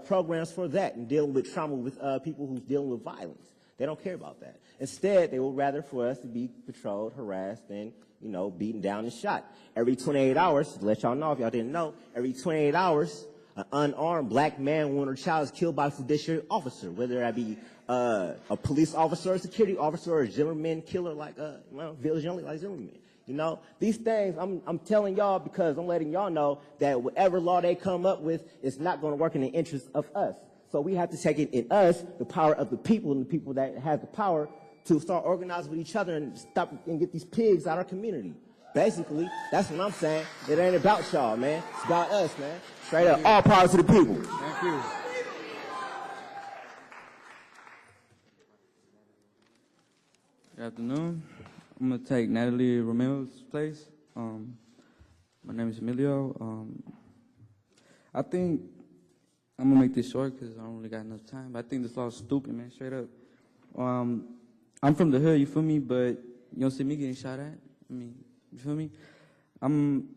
programs for that and dealing with trauma with people who's dealing with violence. They don't care about that. Instead, they would rather for us to be patrolled, harassed, and, beaten down and shot. Every 28 hours, to let y'all know if y'all didn't know, every 28 hours, an unarmed black man, woman, or child is killed by a judiciary officer, whether that be a police officer, a security officer, or a Zimmerman killer like, Village Youngly like Zimmerman. These things, I'm telling y'all because I'm letting y'all know that whatever law they come up with is not going to work in the interest of us. So we have to take it in us, the power of the people, and the people that have the power to start organizing with each other and stop and get these pigs out of our community. Basically, that's what I'm saying. It ain't about y'all, man. It's about us, man. Straight up, all power to the people. Thank you. Good afternoon. I'm going to take Natalie Romeo's place. My name is Emilio. I think I'm going to make this short because I don't really got enough time. But I think this law is stupid, man, straight up. I'm from the hood, you feel me? But you don't see me getting shot at. You feel me? I'm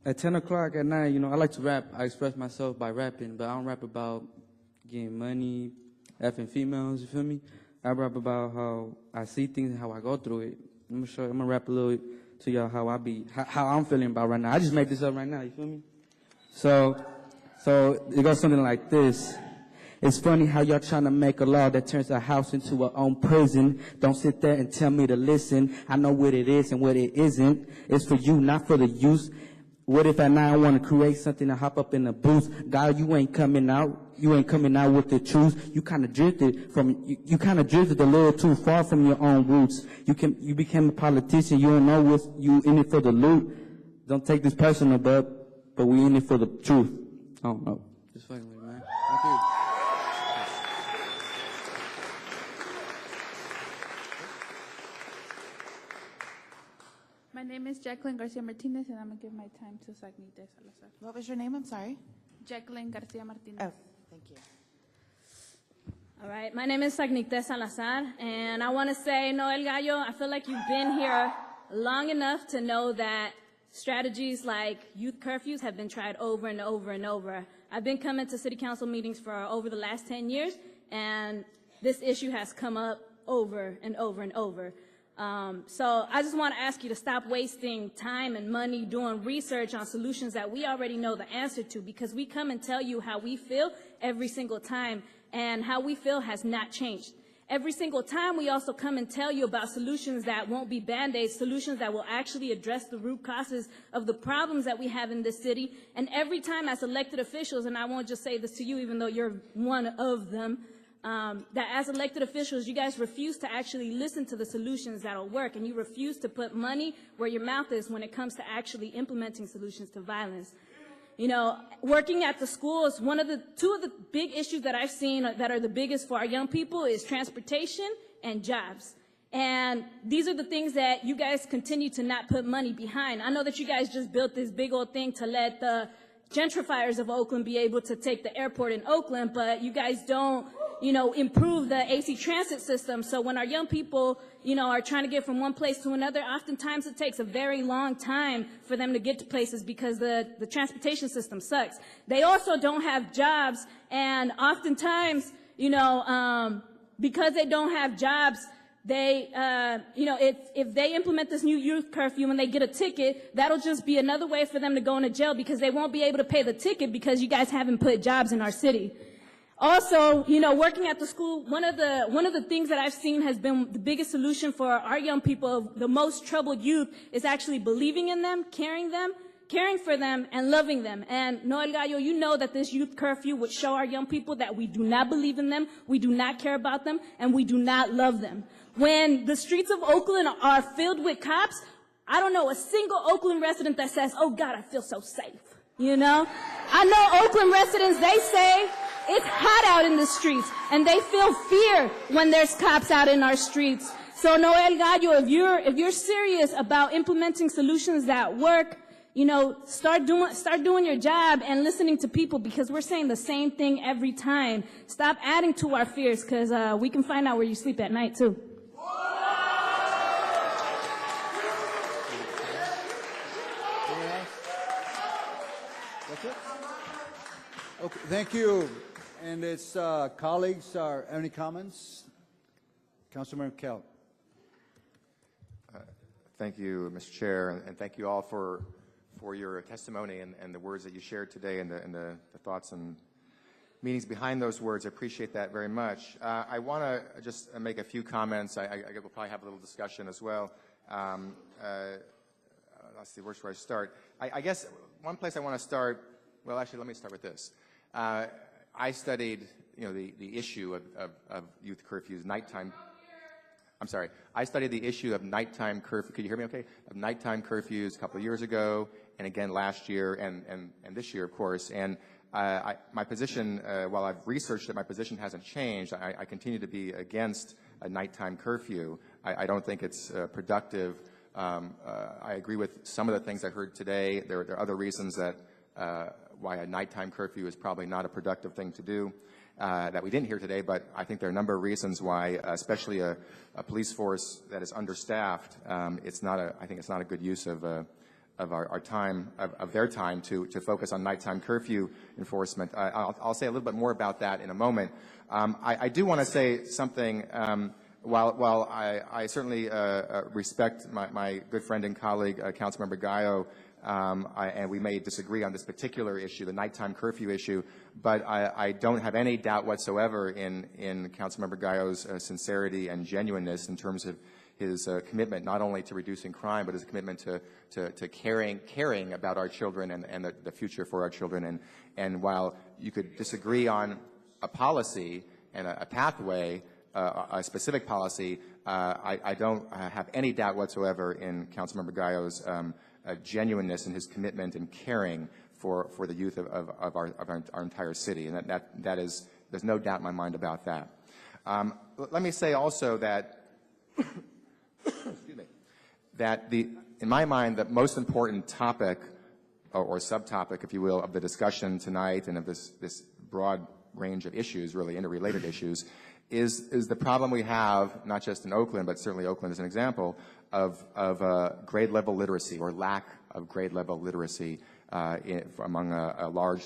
at 10 o'clock at night, I like to rap. I express myself by rapping, but I don't rap about getting money, effing females, you feel me? I rap about how I see things and how I go through it. I'm gonna rap a little to y'all how I'm feeling about right now. I just made this up right now, you feel me? So it goes something like this. It's funny how y'all trying to make a law that turns a house into our own prison. Don't sit there and tell me to listen. I know what it is and what it isn't. It's for you, not for the use. What if at night I want to create something to hop up in the booth? God, you ain't coming out. You ain't coming out with the truth. You kind of drifted you kind of drifted a little too far from your own roots. You became a politician. You don't know what you in it for the loot. Don't take this personal, but we in it for the truth. I don't know. Just fucking with me, man. Thank you. My name is Jacqueline Garcia Martinez, and I'm going to give my time to Sagnita Salazar. What was your name? I'm sorry. Jacqueline Garcia Martinez. Oh, thank you. All right, my name is Sagnita Salazar, and I want to say, Noel Gallo, I feel like you've been here long enough to know that strategies like youth curfews have been tried over and over and over. I've been coming to city council meetings for over the last 10 years, and this issue has come up over and over and over. So I just want to ask you to stop wasting time and money doing research on solutions that we already know the answer to, because we come and tell you how we feel every single time, and how we feel has not changed. Every single time we also come and tell you about solutions that won't be Band-Aids, solutions that will actually address the root causes of the problems that we have in this city. And every time as elected officials, and I won't just say this to you even though you're one of them, that as elected officials, you guys refuse to actually listen to the solutions that'll work, and you refuse to put money where your mouth is when it comes to actually implementing solutions to violence. Working at the schools, two of the big issues that I've seen that are the biggest for our young people is transportation and jobs. And these are the things that you guys continue to not put money behind. I know that you guys just built this big old thing to let the gentrifiers of Oakland be able to take the airport in Oakland, but you guys don't, improve the AC transit system. So when our young people, are trying to get from one place to another, oftentimes it takes a very long time for them to get to places because the transportation system sucks. They also don't have jobs, and oftentimes, because they don't have jobs, they, if they implement this new youth curfew and they get a ticket, that'll just be another way for them to go into jail because they won't be able to pay the ticket because you guys haven't put jobs in our city. Also, working at the school, one of the things that I've seen has been the biggest solution for our young people, the most troubled youth, is actually believing in them, caring for them, and loving them. And Noel Gallo, you know that this youth curfew would show our young people that we do not believe in them, we do not care about them, and we do not love them. When the streets of Oakland are filled with cops, I don't know a single Oakland resident that says, oh God, I feel so safe. I know Oakland residents, they say it's hot out in the streets, and they feel fear when there's cops out in our streets. So Noel Gallo, if you're serious about implementing solutions that work, start doing your job and listening to people, because we're saying the same thing every time. Stop adding to our fears, because we can find out where you sleep at night too. That's it? Okay, thank you. And its colleagues, any comments? Councilmember Kell. Thank you, Mr. Chair, and thank you all for your testimony and the words that you shared today and the thoughts and meanings behind those words. I appreciate that very much. I want to just make a few comments. I we'll probably have a little discussion as well. Let's see, where should I start? I guess one place I want to start, well, actually, let me start with this. I studied, the issue of youth curfews, nighttime. I'm sorry. I studied the issue of nighttime curfew. Could you hear me okay? Of nighttime curfews a couple of years ago, and again last year, and this year, of course. And my position, while I've researched it, my position hasn't changed. I continue to be against a nighttime curfew. I don't think it's productive. I agree with some of the things I heard today. There are other reasons that why a nighttime curfew is probably not a productive thing to do. That we didn't hear today, but I think there are a number of reasons why, especially a police force that is understaffed, I think it's not a good use of our time, of their time to focus on nighttime curfew enforcement. I'll say a little bit more about that in a moment. I do want to say something. While I certainly respect my good friend and colleague, Councilmember Gallo, and we may disagree on this particular issue, the nighttime curfew issue, but I don't have any doubt whatsoever in Councilmember Gallo's sincerity and genuineness in terms of his commitment not only to reducing crime, but his commitment to caring about our children and the future for our children. And while you could disagree on a policy and a pathway, a specific policy, I don't have any doubt whatsoever in Councilmember Gallo's genuineness and his commitment and caring for the youth of our entire city, and that is, there's no doubt in my mind about that. Let me say also that excuse me, that in my mind, the most important topic or subtopic, if you will, of the discussion tonight and of this broad range of issues, really interrelated issues, is the problem we have, not just in Oakland, but certainly Oakland is an example, of grade level literacy or lack of grade level literacy among a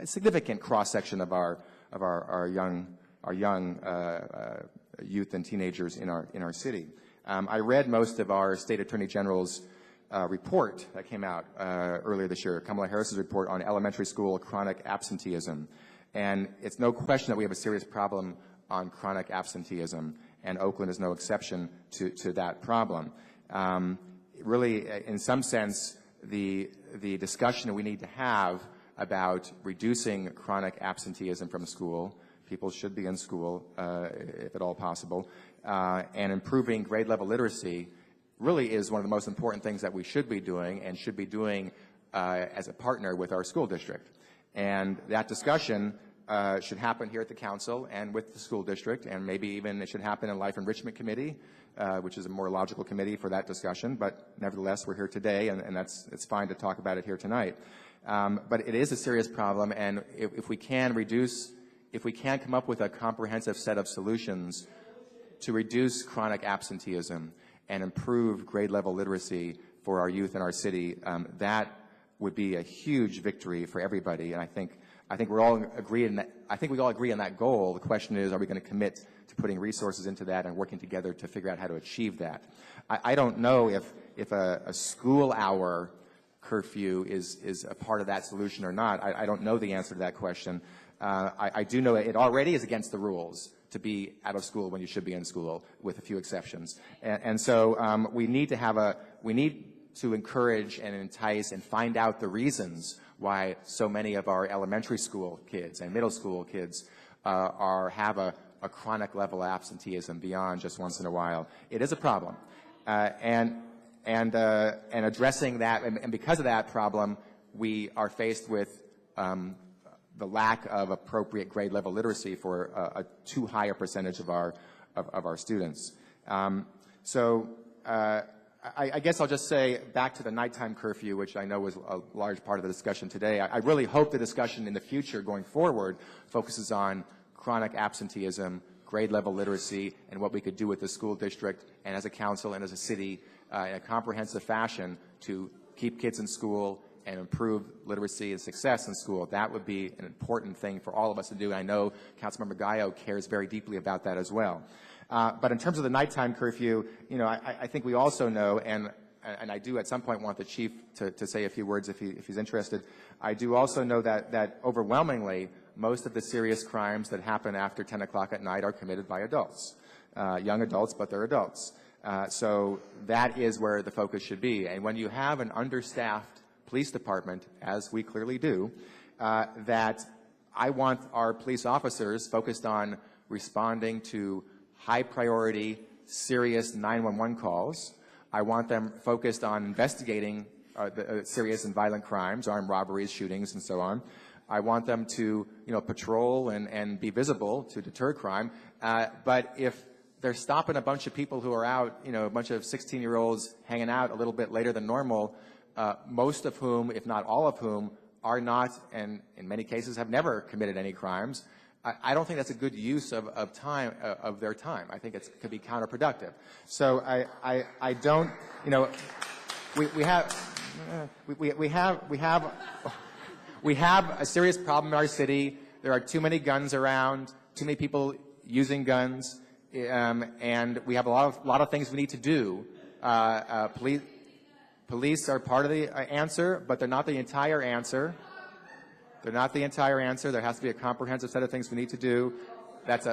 significant cross section of our young youth and teenagers in our city. I read most of our State Attorney General's report that came out earlier this year, Kamala Harris's report on elementary school chronic absenteeism. And it's no question that we have a serious problem on chronic absenteeism, and Oakland is no exception to that problem. Really, in some sense, the discussion we need to have about reducing chronic absenteeism from school, people should be in school if at all possible, and improving grade level literacy really is one of the most important things that we should be doing and should be doing as a partner with our school district. And that discussion should happen here at the council and with the school district, and maybe even it should happen in Life Enrichment Committee, which is a more logical committee for that discussion. But nevertheless, we're here today, and it's fine to talk about it here tonight. But it is a serious problem, and if we can come up with a comprehensive set of solutions to reduce chronic absenteeism and improve grade level literacy for our youth in our city, that would be a huge victory for everybody. And I think we all agree on that goal. The question is, are we going to commit to putting resources into that and working together to figure out how to achieve that? I don't know if a school hour curfew is a part of that solution or not. I don't know the answer to that question. I do know it already is against the rules to be out of school when you should be in school, with a few exceptions. And so we need to encourage and entice and find out the reasons why so many of our elementary school kids and middle school kids have a chronic level of absenteeism beyond just once in a while. It is a problem, and addressing that, and because of that problem, we are faced with the lack of appropriate grade level literacy for a too high a percentage of our students. I guess I'll just say, back to the nighttime curfew, which I know was a large part of the discussion today. I really hope the discussion in the future going forward focuses on chronic absenteeism, grade level literacy, and what we could do with the school district and as a council and as a city in a comprehensive fashion to keep kids in school and improve literacy and success in school. That would be an important thing for all of us to do. And I know Councilmember Gallo cares very deeply about that as well. But in terms of the nighttime curfew, you know, I think we also know, and I do at some point want the chief to say a few words if he's interested. I do also know that overwhelmingly, most of the serious crimes that happen after 10 o'clock at night are committed by adults, young adults, but they're adults. So that is where the focus should be. And when you have an understaffed police department, as we clearly do, that I want our police officers focused on responding to high priority, serious 911 calls. I want them focused on investigating serious and violent crimes, armed robberies, shootings, and so on. I want them to, you know, patrol and be visible to deter crime. But if they're stopping a bunch of people who are out, you know, a bunch of 16-year-olds hanging out a little bit later than normal, most of whom, if not all of whom, are not, and in many cases have never committed any crimes, I don't think that's a good use of time, of their time. I think it could be counterproductive. So I don't, you know, we have a serious problem in our city. There are too many guns around, too many people using guns, and we have a lot of things we need to do. Police are part of the answer, but they're not the entire answer. They're not the entire answer. There has to be a comprehensive set of things we need to do. It's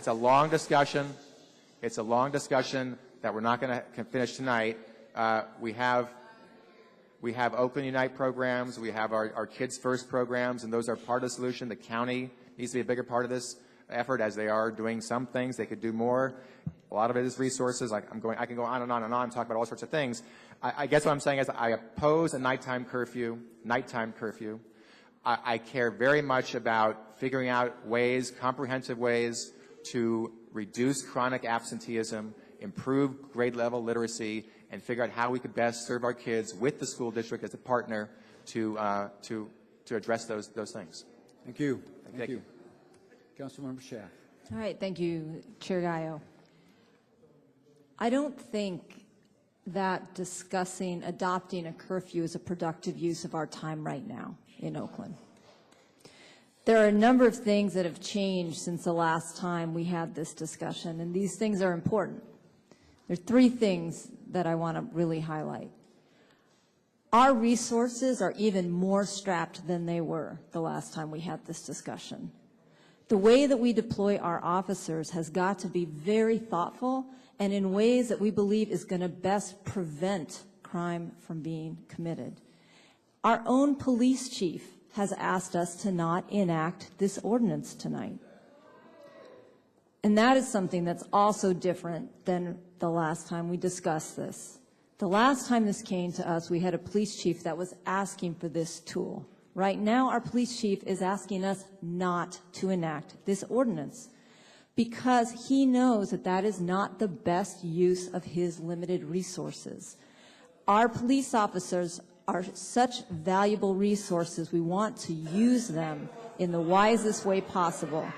a long discussion. It's a long discussion that we're not going to finish tonight. We have Oakland Unite programs. We have our Kids First programs, and those are part of the solution. The county needs to be a bigger part of this effort, as they are doing some things. They could do more. A lot of it is resources. I can go on and on and on and talk about all sorts of things. I guess what I'm saying is I oppose a nighttime curfew. I care very much about figuring out ways, comprehensive ways, to reduce chronic absenteeism, improve grade level literacy, and figure out how we could best serve our kids with the school district as a partner to address those things. Thank you. Thank you. Councilmember Schaaf. All right, thank you, Chair Gallo. I don't think that adopting a curfew is a productive use of our time right now in Oakland. There are a number of things that have changed since the last time we had this discussion, and these things are important. There are three things that I want to really highlight. Our resources are even more strapped than they were the last time we had this discussion. The way that we deploy our officers has got to be very thoughtful and in ways that we believe is going to best prevent crime from being committed. Our own police chief has asked us to not enact this ordinance tonight. And that is something that's also different than the last time we discussed this. The last time this came to us, we had a police chief that was asking for this tool. Right now, our police chief is asking us not to enact this ordinance because he knows that that is not the best use of his limited resources. Our police officers are such valuable resources. We want to use them in the wisest way possible.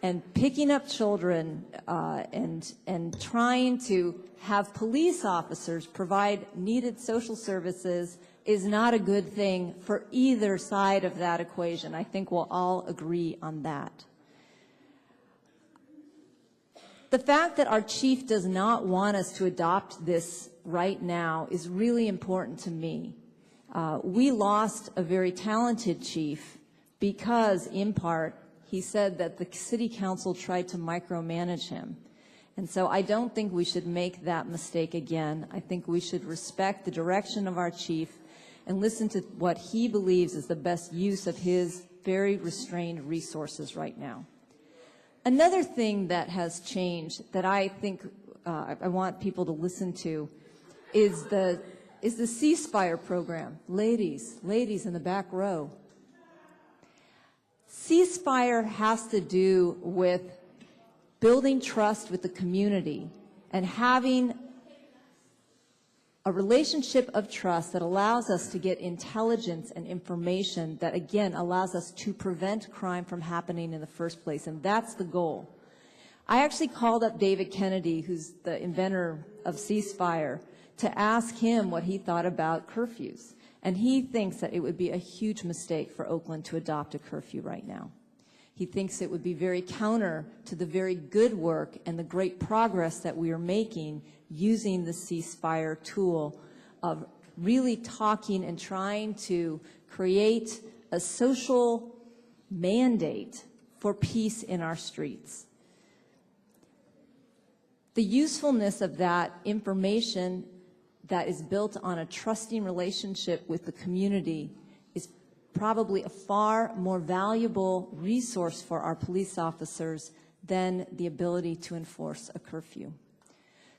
And picking up children and trying to have police officers provide needed social services is not a good thing for either side of that equation. I think we'll all agree on that. The fact that our chief does not want us to adopt this right now is really important to me. We lost a very talented chief because, in part, he said that the city council tried to micromanage him. And so I don't think we should make that mistake again. I think we should respect the direction of our chief and listen to what he believes is the best use of his very restrained resources right now. Another thing that has changed that I think I want people to listen to is the ceasefire program. Ladies in the back row. Ceasefire has to do with building trust with the community and having a relationship of trust that allows us to get intelligence and information that, again, allows us to prevent crime from happening in the first place, and that's the goal. I actually called up David Kennedy, who's the inventor of ceasefire, to ask him what he thought about curfews. And he thinks that it would be a huge mistake for Oakland to adopt a curfew right now. He thinks it would be very counter to the very good work and the great progress that we are making using the ceasefire tool of really talking and trying to create a social mandate for peace in our streets. The usefulness of that information that is built on a trusting relationship with the community is probably a far more valuable resource for our police officers than the ability to enforce a curfew.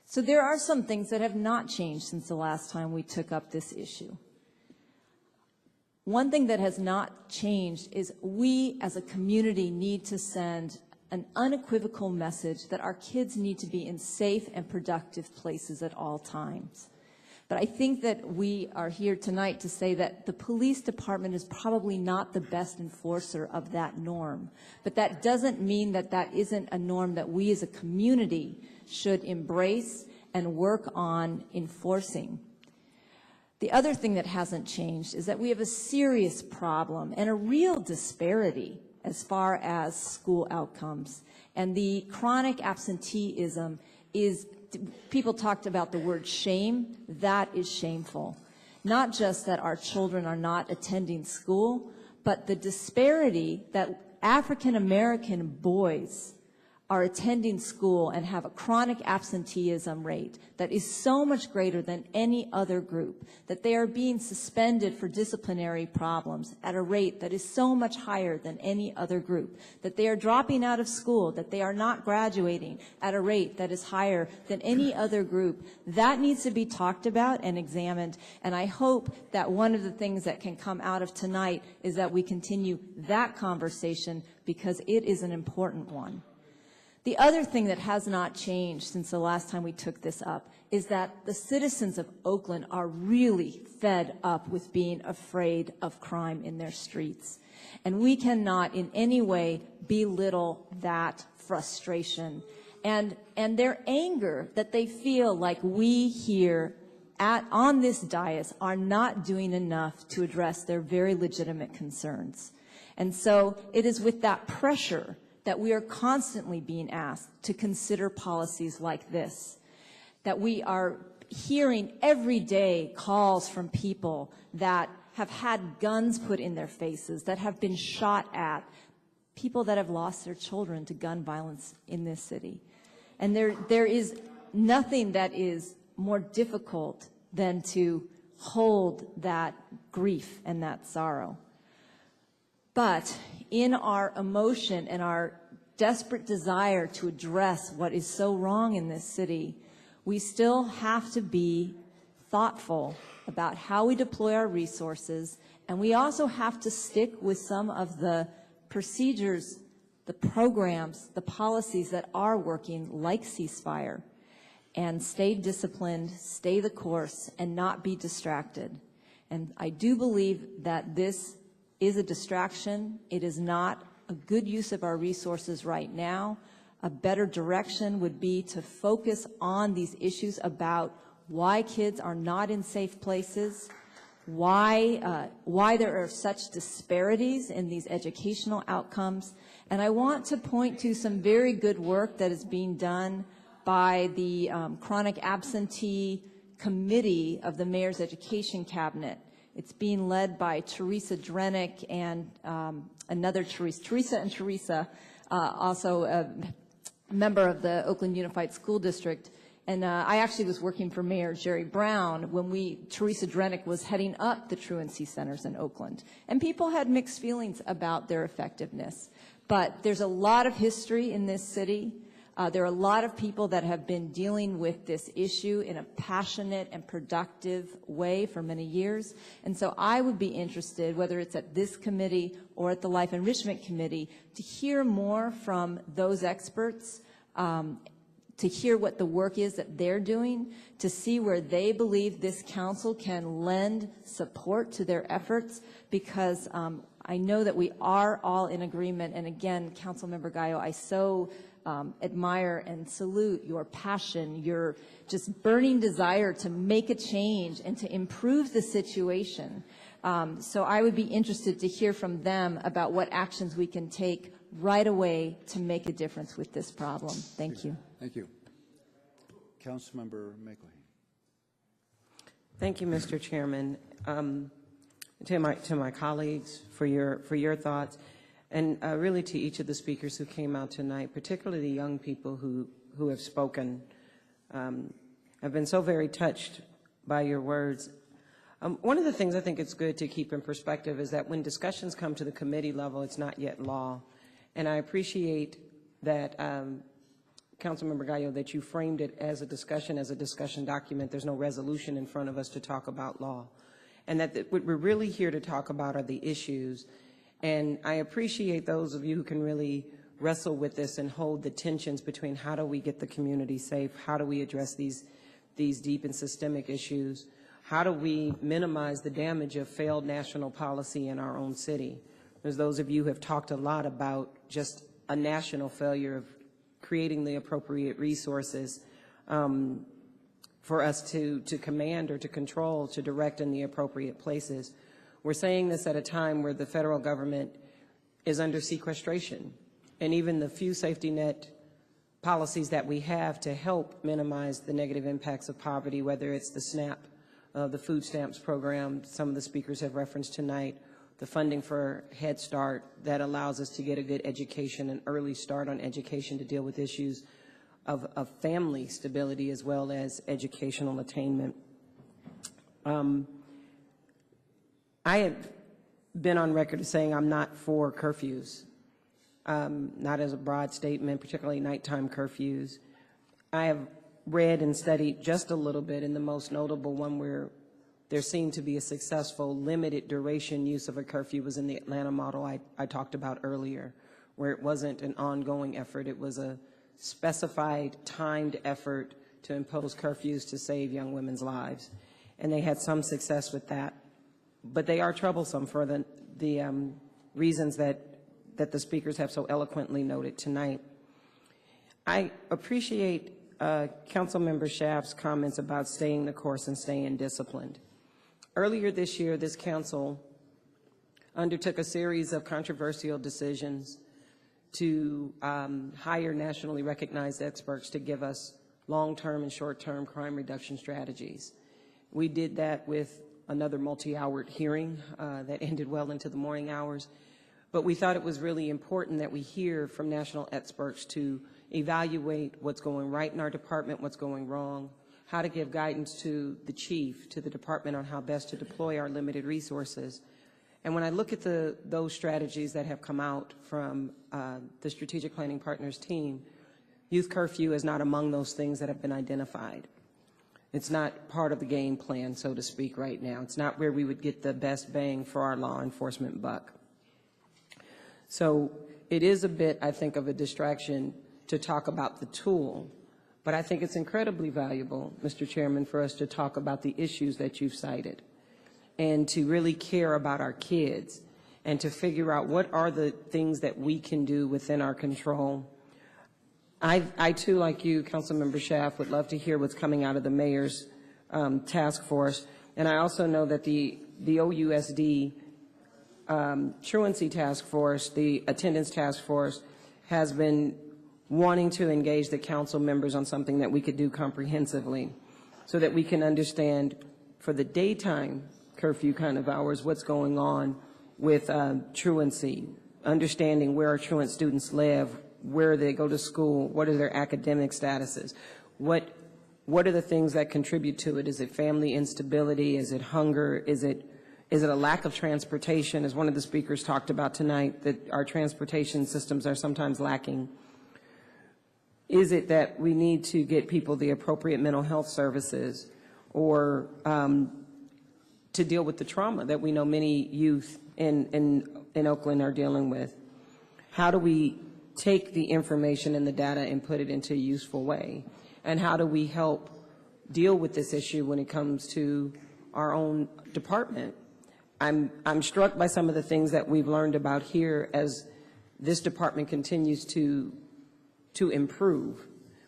So there are some things that have not changed since the last time we took up this issue. One thing that has not changed is we as a community need to send an unequivocal message that our kids need to be in safe and productive places at all times. But I think that we are here tonight to say that the police department is probably not the best enforcer of that norm. But that doesn't mean that that isn't a norm that we as a community should embrace and work on enforcing. The other thing that hasn't changed is that we have a serious problem and a real disparity as far as school outcomes. And the chronic absenteeism is, people talked about the word shame, that is shameful. Not just that our children are not attending school, but the disparity that African American boys are attending school and have a chronic absenteeism rate that is so much greater than any other group, that they are being suspended for disciplinary problems at a rate that is so much higher than any other group, that they are dropping out of school, that they are not graduating at a rate that is higher than any other group. That needs to be talked about and examined, and I hope that one of the things that can come out of tonight is that we continue that conversation because it is an important one. The other thing that has not changed since the last time we took this up is that the citizens of Oakland are really fed up with being afraid of crime in their streets. And we cannot in any way belittle that frustration and their anger that they feel like we here on this dais are not doing enough to address their very legitimate concerns. And so it is with that pressure that we are constantly being asked to consider policies like this, that we are hearing every day calls from people that have had guns put in their faces, that have been shot at, people that have lost their children to gun violence in this city. And there is nothing that is more difficult than to hold that grief and that sorrow. But in our emotion and our desperate desire to address what is so wrong in this city, we still have to be thoughtful about how we deploy our resources, and we also have to stick with some of the procedures, the programs, the policies that are working, like ceasefire, and stay disciplined, stay the course, and not be distracted. And I do believe that this is a distraction. It is not a good use of our resources right now. A better direction would be to focus on these issues about why kids are not in safe places, why there are such disparities in these educational outcomes. And I want to point to some very good work that is being done by the Chronic Absentee Committee of the Mayor's Education Cabinet. It's being led by Teresa Drenick and another Teresa and Teresa, also a member of the Oakland Unified School District. And I actually was working for Mayor Jerry Brown when Teresa Drenick was heading up the truancy centers in Oakland. And people had mixed feelings about their effectiveness. But there's a lot of history in this city. There are a lot of people that have been dealing with this issue in a passionate and productive way for many years. And so I would be interested, whether it's at this committee or at the Life Enrichment Committee, to hear more from those experts, to hear what the work is that they're doing, to see where they believe this council can lend support to their efforts, because I know that we are all in agreement, and again, Councilmember Gallo, I so admire and salute your passion, your just burning desire to make a change and to improve the situation. So I would be interested to hear from them about what actions we can take right away to make a difference with this problem. Thank you. Thank you. Councilmember McElhane. Thank you, Mr. Chairman. To my colleagues for your thoughts, and really to each of the speakers who came out tonight, particularly the young people who have spoken. I've been so very touched by your words. One of the things I think it's good to keep in perspective is that when discussions come to the committee level, it's not yet law. And I appreciate that, Councilmember Gallo, that you framed it as a discussion document. There's no resolution in front of us to talk about law. And that what we're really here to talk about are the issues. And I appreciate those of you who can really wrestle with this and hold the tensions between how do we get the community safe, how do we address these deep and systemic issues, how do we minimize the damage of failed national policy in our own city. There's those of you who have talked a lot about just a national failure of creating the appropriate resources for us to command or to control, to direct in the appropriate places. We're saying this at a time where the federal government is under sequestration, and even the few safety net policies that we have to help minimize the negative impacts of poverty, whether it's the SNAP, the food stamps program some of the speakers have referenced tonight, the funding for Head Start that allows us to get a good education, an early start on education to deal with issues of family stability as well as educational attainment. I have been on record as saying I'm not for curfews, not as a broad statement, particularly nighttime curfews. I have read and studied just a little bit, and the most notable one where there seemed to be a successful limited duration use of a curfew was in the Atlanta model I talked about earlier, where it wasn't an ongoing effort, it was a specified, timed effort to impose curfews to save young women's lives. And they had some success with that. But they are troublesome for the reasons that the speakers have so eloquently noted tonight. I appreciate Councilmember Schaaf's comments about staying the course and staying disciplined. Earlier this year, this council undertook a series of controversial decisions to hire nationally recognized experts to give us long-term and short-term crime reduction strategies. We did that with another multi-hour hearing that ended well into the morning hours. But we thought it was really important that we hear from national experts to evaluate what's going right in our department, what's going wrong, how to give guidance to the chief, to the department on how best to deploy our limited resources. And when I look at those strategies that have come out from the Strategic Planning Partners team, youth curfew is not among those things that have been identified. It's not part of the game plan, so to speak, right now. It's not where we would get the best bang for our law enforcement buck. So it is a bit, I think, of a distraction to talk about the tool, but I think it's incredibly valuable, Mr. Chairman, for us to talk about the issues that you've cited and to really care about our kids and to figure out what are the things that we can do within our control. I too, like you, Councilmember Schaaf, would love to hear what's coming out of the mayor's task force. And I also know that the OUSD truancy task force, the attendance task force, has been wanting to engage the council members on something that we could do comprehensively so that we can understand for the daytime curfew kind of hours what's going on with truancy, understanding where our truant students live, where they go to school, what are their academic statuses, what are the things that contribute to it? Is it family instability? Is it hunger? Is it a lack of transportation? As one of the speakers talked about tonight, that our transportation systems are sometimes lacking. Is it that we need to get people the appropriate mental health services or to deal with the trauma that we know many youth in Oakland are dealing with? How do we take the information and the data and put it into a useful way? And how do we help deal with this issue when it comes to our own department? I'm struck by some of the things that we've learned about here as this department continues to improve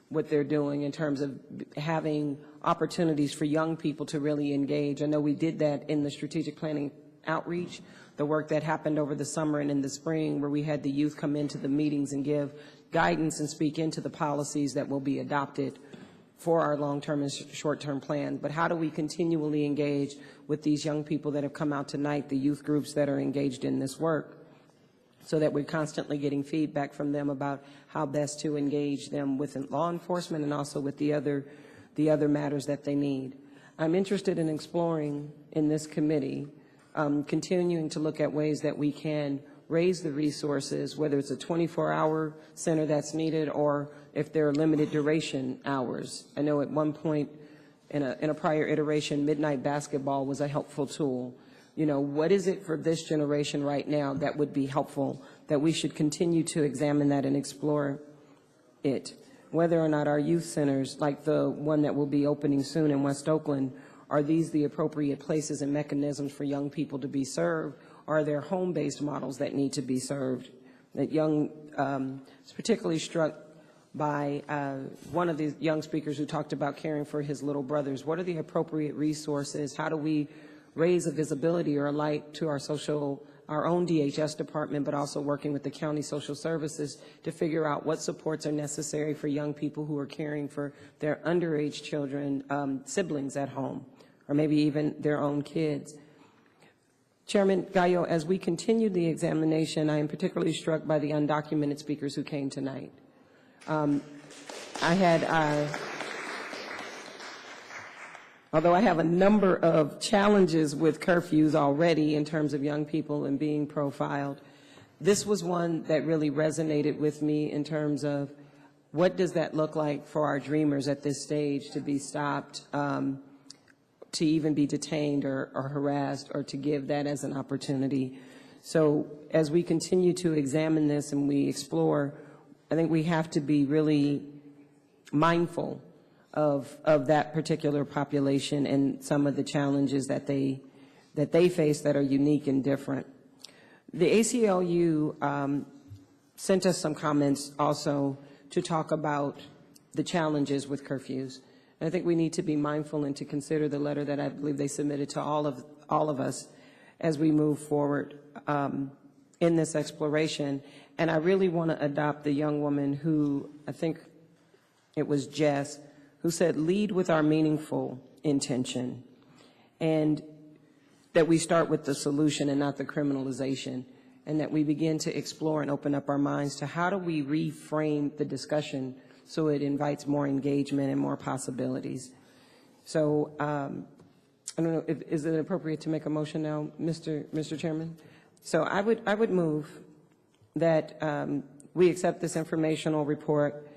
what they're doing in terms of having opportunities for young people to really engage. I know we did that in the strategic planning outreach, the work that happened over the summer and in the spring, where we had the youth come into the meetings and give guidance and speak into the policies that will be adopted for our long-term and short-term plan. But how do we continually engage with these young people that have come out tonight, the youth groups that are engaged in this work, so that we're constantly getting feedback from them about how best to engage them with law enforcement and also with the other matters that they need. I'm interested in exploring in this committee, continuing to look at ways that we can raise the resources, whether it's a 24-hour center that's needed or if there are limited duration hours. I know at one point in a prior iteration, midnight basketball was a helpful tool. You know, what is it for this generation right now that would be helpful, that we should continue to examine that and explore it? Whether or not our youth centers, like the one that will be opening soon in West Oakland, are these the appropriate places and mechanisms for young people to be served? Or are there home-based models that need to be served? That young, is particularly struck by one of the young speakers who talked about caring for his little brothers. What are the appropriate resources? How do we raise a visibility or a light to our own DHS department, but also working with the county social services to figure out what supports are necessary for young people who are caring for their underage children, siblings at home, or maybe even their own kids. Chairman Gallo, as we continue the examination, I am particularly struck by the undocumented speakers who came tonight. Although I have a number of challenges with curfews already in terms of young people and being profiled, this was one that really resonated with me in terms of what does that look like for our dreamers at this stage to be stopped, to even be detained or harassed, or to give that as an opportunity. So as we continue to examine this and we explore, I think we have to be really mindful of that particular population and some of the challenges that they face that are unique and different. The ACLU sent us some comments also to talk about the challenges with curfews. And I think we need to be mindful and to consider the letter that I believe they submitted to all of us as we move forward in this exploration. And I really want to adopt the young woman who, I think it was Jess, who said, lead with our meaningful intention, and that we start with the solution and not the criminalization, and that we begin to explore and open up our minds to how do we reframe the discussion so it invites more engagement and more possibilities. So I don't know, is it appropriate to make a motion now, Mr. Chairman? So I would move that we accept this informational report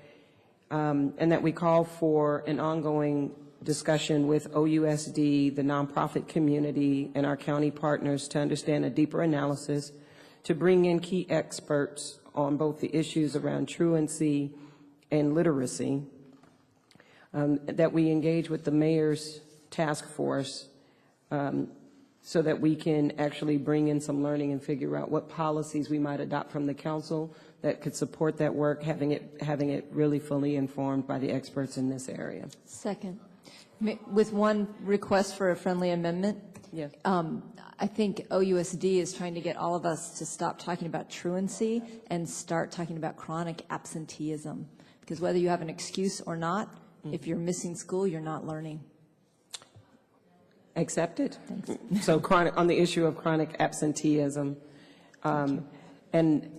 and that we call for an ongoing discussion with OUSD, the nonprofit community, and our county partners to understand a deeper analysis, to bring in key experts on both the issues around truancy and literacy, that we engage with the mayor's task force so that we can actually bring in some learning and figure out what policies we might adopt from the council that could support that work, having it really fully informed by the experts in this area. Second. With one request for a friendly amendment. Yes. I think OUSD is trying to get all of us to stop talking about truancy and start talking about chronic absenteeism. Because whether you have an excuse or not, if you're missing school, you're not learning. Accepted. Thanks. So on the issue of chronic absenteeism, and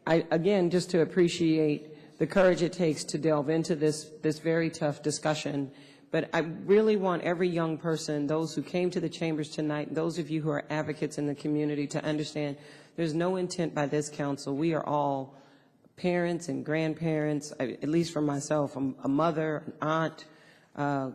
I, again, just to appreciate the courage it takes to delve into this very tough discussion. But I really want every young person, those who came to the chambers tonight, those of you who are advocates in the community, to understand there's no intent by this council. We are all parents and grandparents, at least for myself, I'm a mother, an aunt,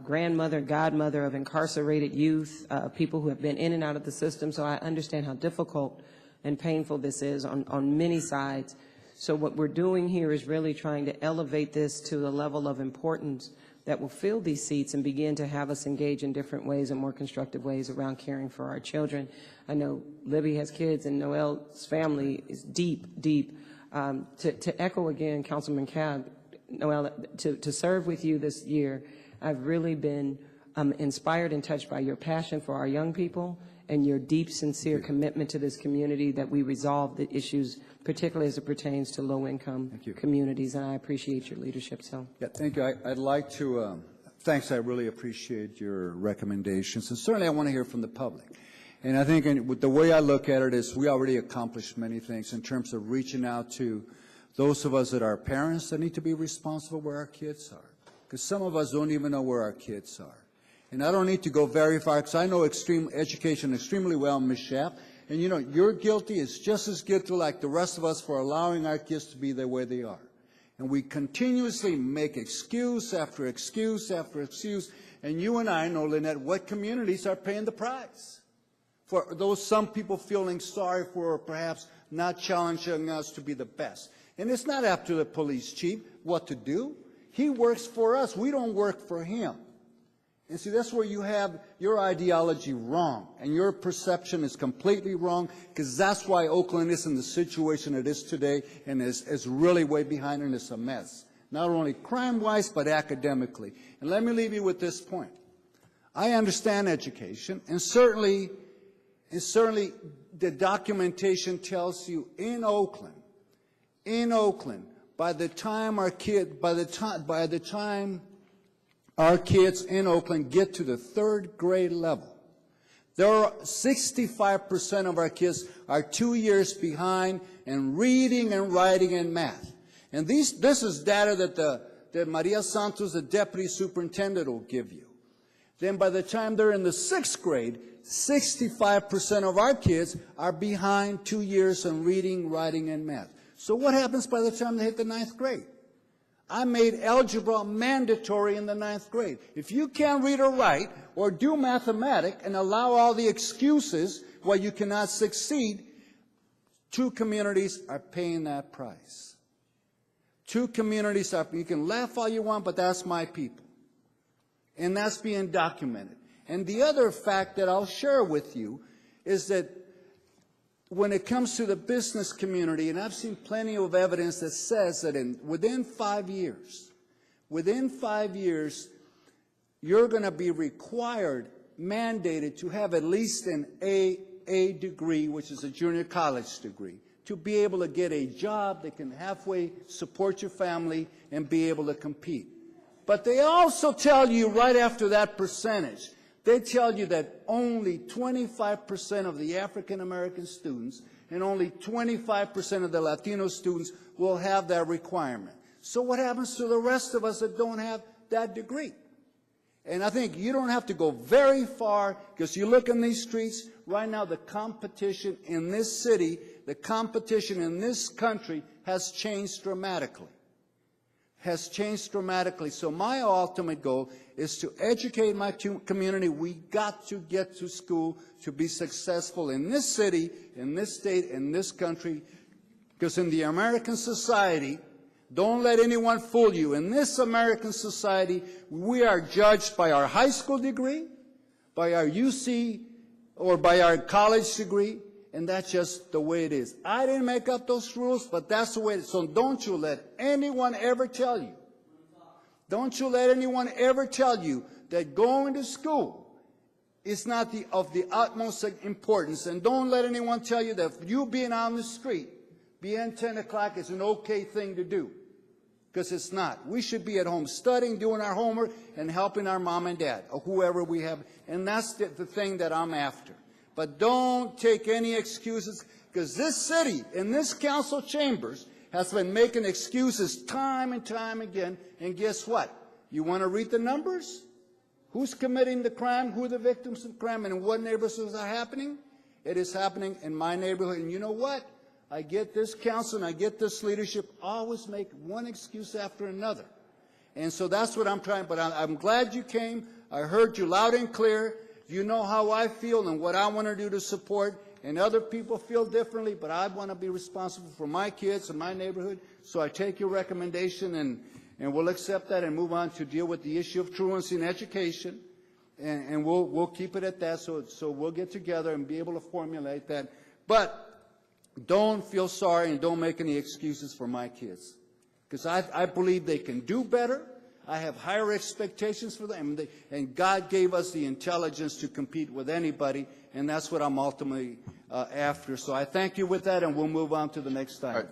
grandmother, godmother of incarcerated youth, people who have been in and out of the system, so I understand how difficult and painful this is on many sides. So what we're doing here is really trying to elevate this to the level of importance that will fill these seats and begin to have us engage in different ways and more constructive ways around caring for our children. I know Libby has kids, and Noel's family is deep, deep. To echo again, Councilman Cab, Noel, to serve with you this year, I've really been inspired and touched by your passion for our young people and your deep, sincere commitment to this community, that we resolve the issues, particularly as it pertains to low-income communities, and I appreciate your leadership. So, yeah, thank you. I'd like to, thanks, I really appreciate your recommendations, and certainly I want to hear from the public. And I think with the way I look at it is we already accomplished many things in terms of reaching out to those of us that are parents that need to be responsible where our kids are, because some of us don't even know where our kids are. And I don't need to go very far, because I know education extremely well, Ms. Schaaf. And, you know, you're guilty is just as guilty like the rest of us for allowing our kids to be the way they are. And we continuously make excuse after excuse after excuse. And you and I know, Lynette, what communities are paying the price for those some people feeling sorry for, or perhaps not challenging us to be the best. And it's not up to the police chief what to do. He works for us. We don't work for him. And see, that's where you have your ideology wrong, and your perception is completely wrong, because that's why Oakland is in the situation it is today, and is really way behind, and it's a mess, not only crime-wise, but academically. And let me leave you with this point. I understand education, and certainly the documentation tells you in Oakland, by the time our kids in Oakland get to the 3rd grade level, there are 65% of our kids are 2 years behind in reading and writing and math. And this is data that Maria Santos, the deputy superintendent, will give you. Then by the time they're in the 6th grade, 65% of our kids are behind 2 years in reading, writing, and math. So what happens by the time they hit the 9th grade? I made algebra mandatory in the 9th grade. If you can't read or write or do mathematics and allow all the excuses why you cannot succeed, 2 communities are paying that price. 2 communities are, you can laugh all you want, but that's my people. And that's being documented. And the other fact that I'll share with you is that when it comes to the business community, and I've seen plenty of evidence that says that within 5 years, you're going to be required, mandated to have at least an A degree, which is a junior college degree, to be able to get a job that can halfway support your family and be able to compete. But they also tell you right after that percentage, they tell you that only 25% of the African-American students and only 25% of the Latino students will have that requirement. So what happens to the rest of us that don't have that degree? And I think you don't have to go very far, because you look in these streets, right now the competition in this city, the competition in this country has changed dramatically. So my ultimate goal is to educate my community. We got to get to school to be successful in this city, in this state, in this country. Because in the American society, don't let anyone fool you. In this American society, we are judged by our high school degree, by our UC, or by our college degree. And that's just the way it is. I didn't make up those rules, but that's the way it is. So don't you let anyone ever tell you, that going to school is not of the utmost importance. And don't let anyone tell you that you being on the street, being 10 o'clock is an okay thing to do. Because it's not. We should be at home studying, doing our homework, and helping our mom and dad, or whoever we have. And that's the thing that I'm after. But don't take any excuses, because this city, in this council chambers, has been making excuses time and time again. And guess what? You want to read the numbers? Who's committing the crime? Who are the victims of crime? And in what neighborhoods is that happening? It is happening in my neighborhood. And you know what? I get this council and I get this leadership always make one excuse after another. And so that's what I'm trying. But I'm glad you came. I heard you loud and clear. You know how I feel and what I want to do to support, and other people feel differently, but I want to be responsible for my kids and my neighborhood. So I take your recommendation, and we'll accept that and move on to deal with the issue of truancy in education, and we'll keep it at that, so we'll get together and be able to formulate that. But don't feel sorry and don't make any excuses for my kids, because I believe they can do better. I have higher expectations for them, and God gave us the intelligence to compete with anybody, and that's what I'm ultimately after. So I thank you with that, and we'll move on to the next item.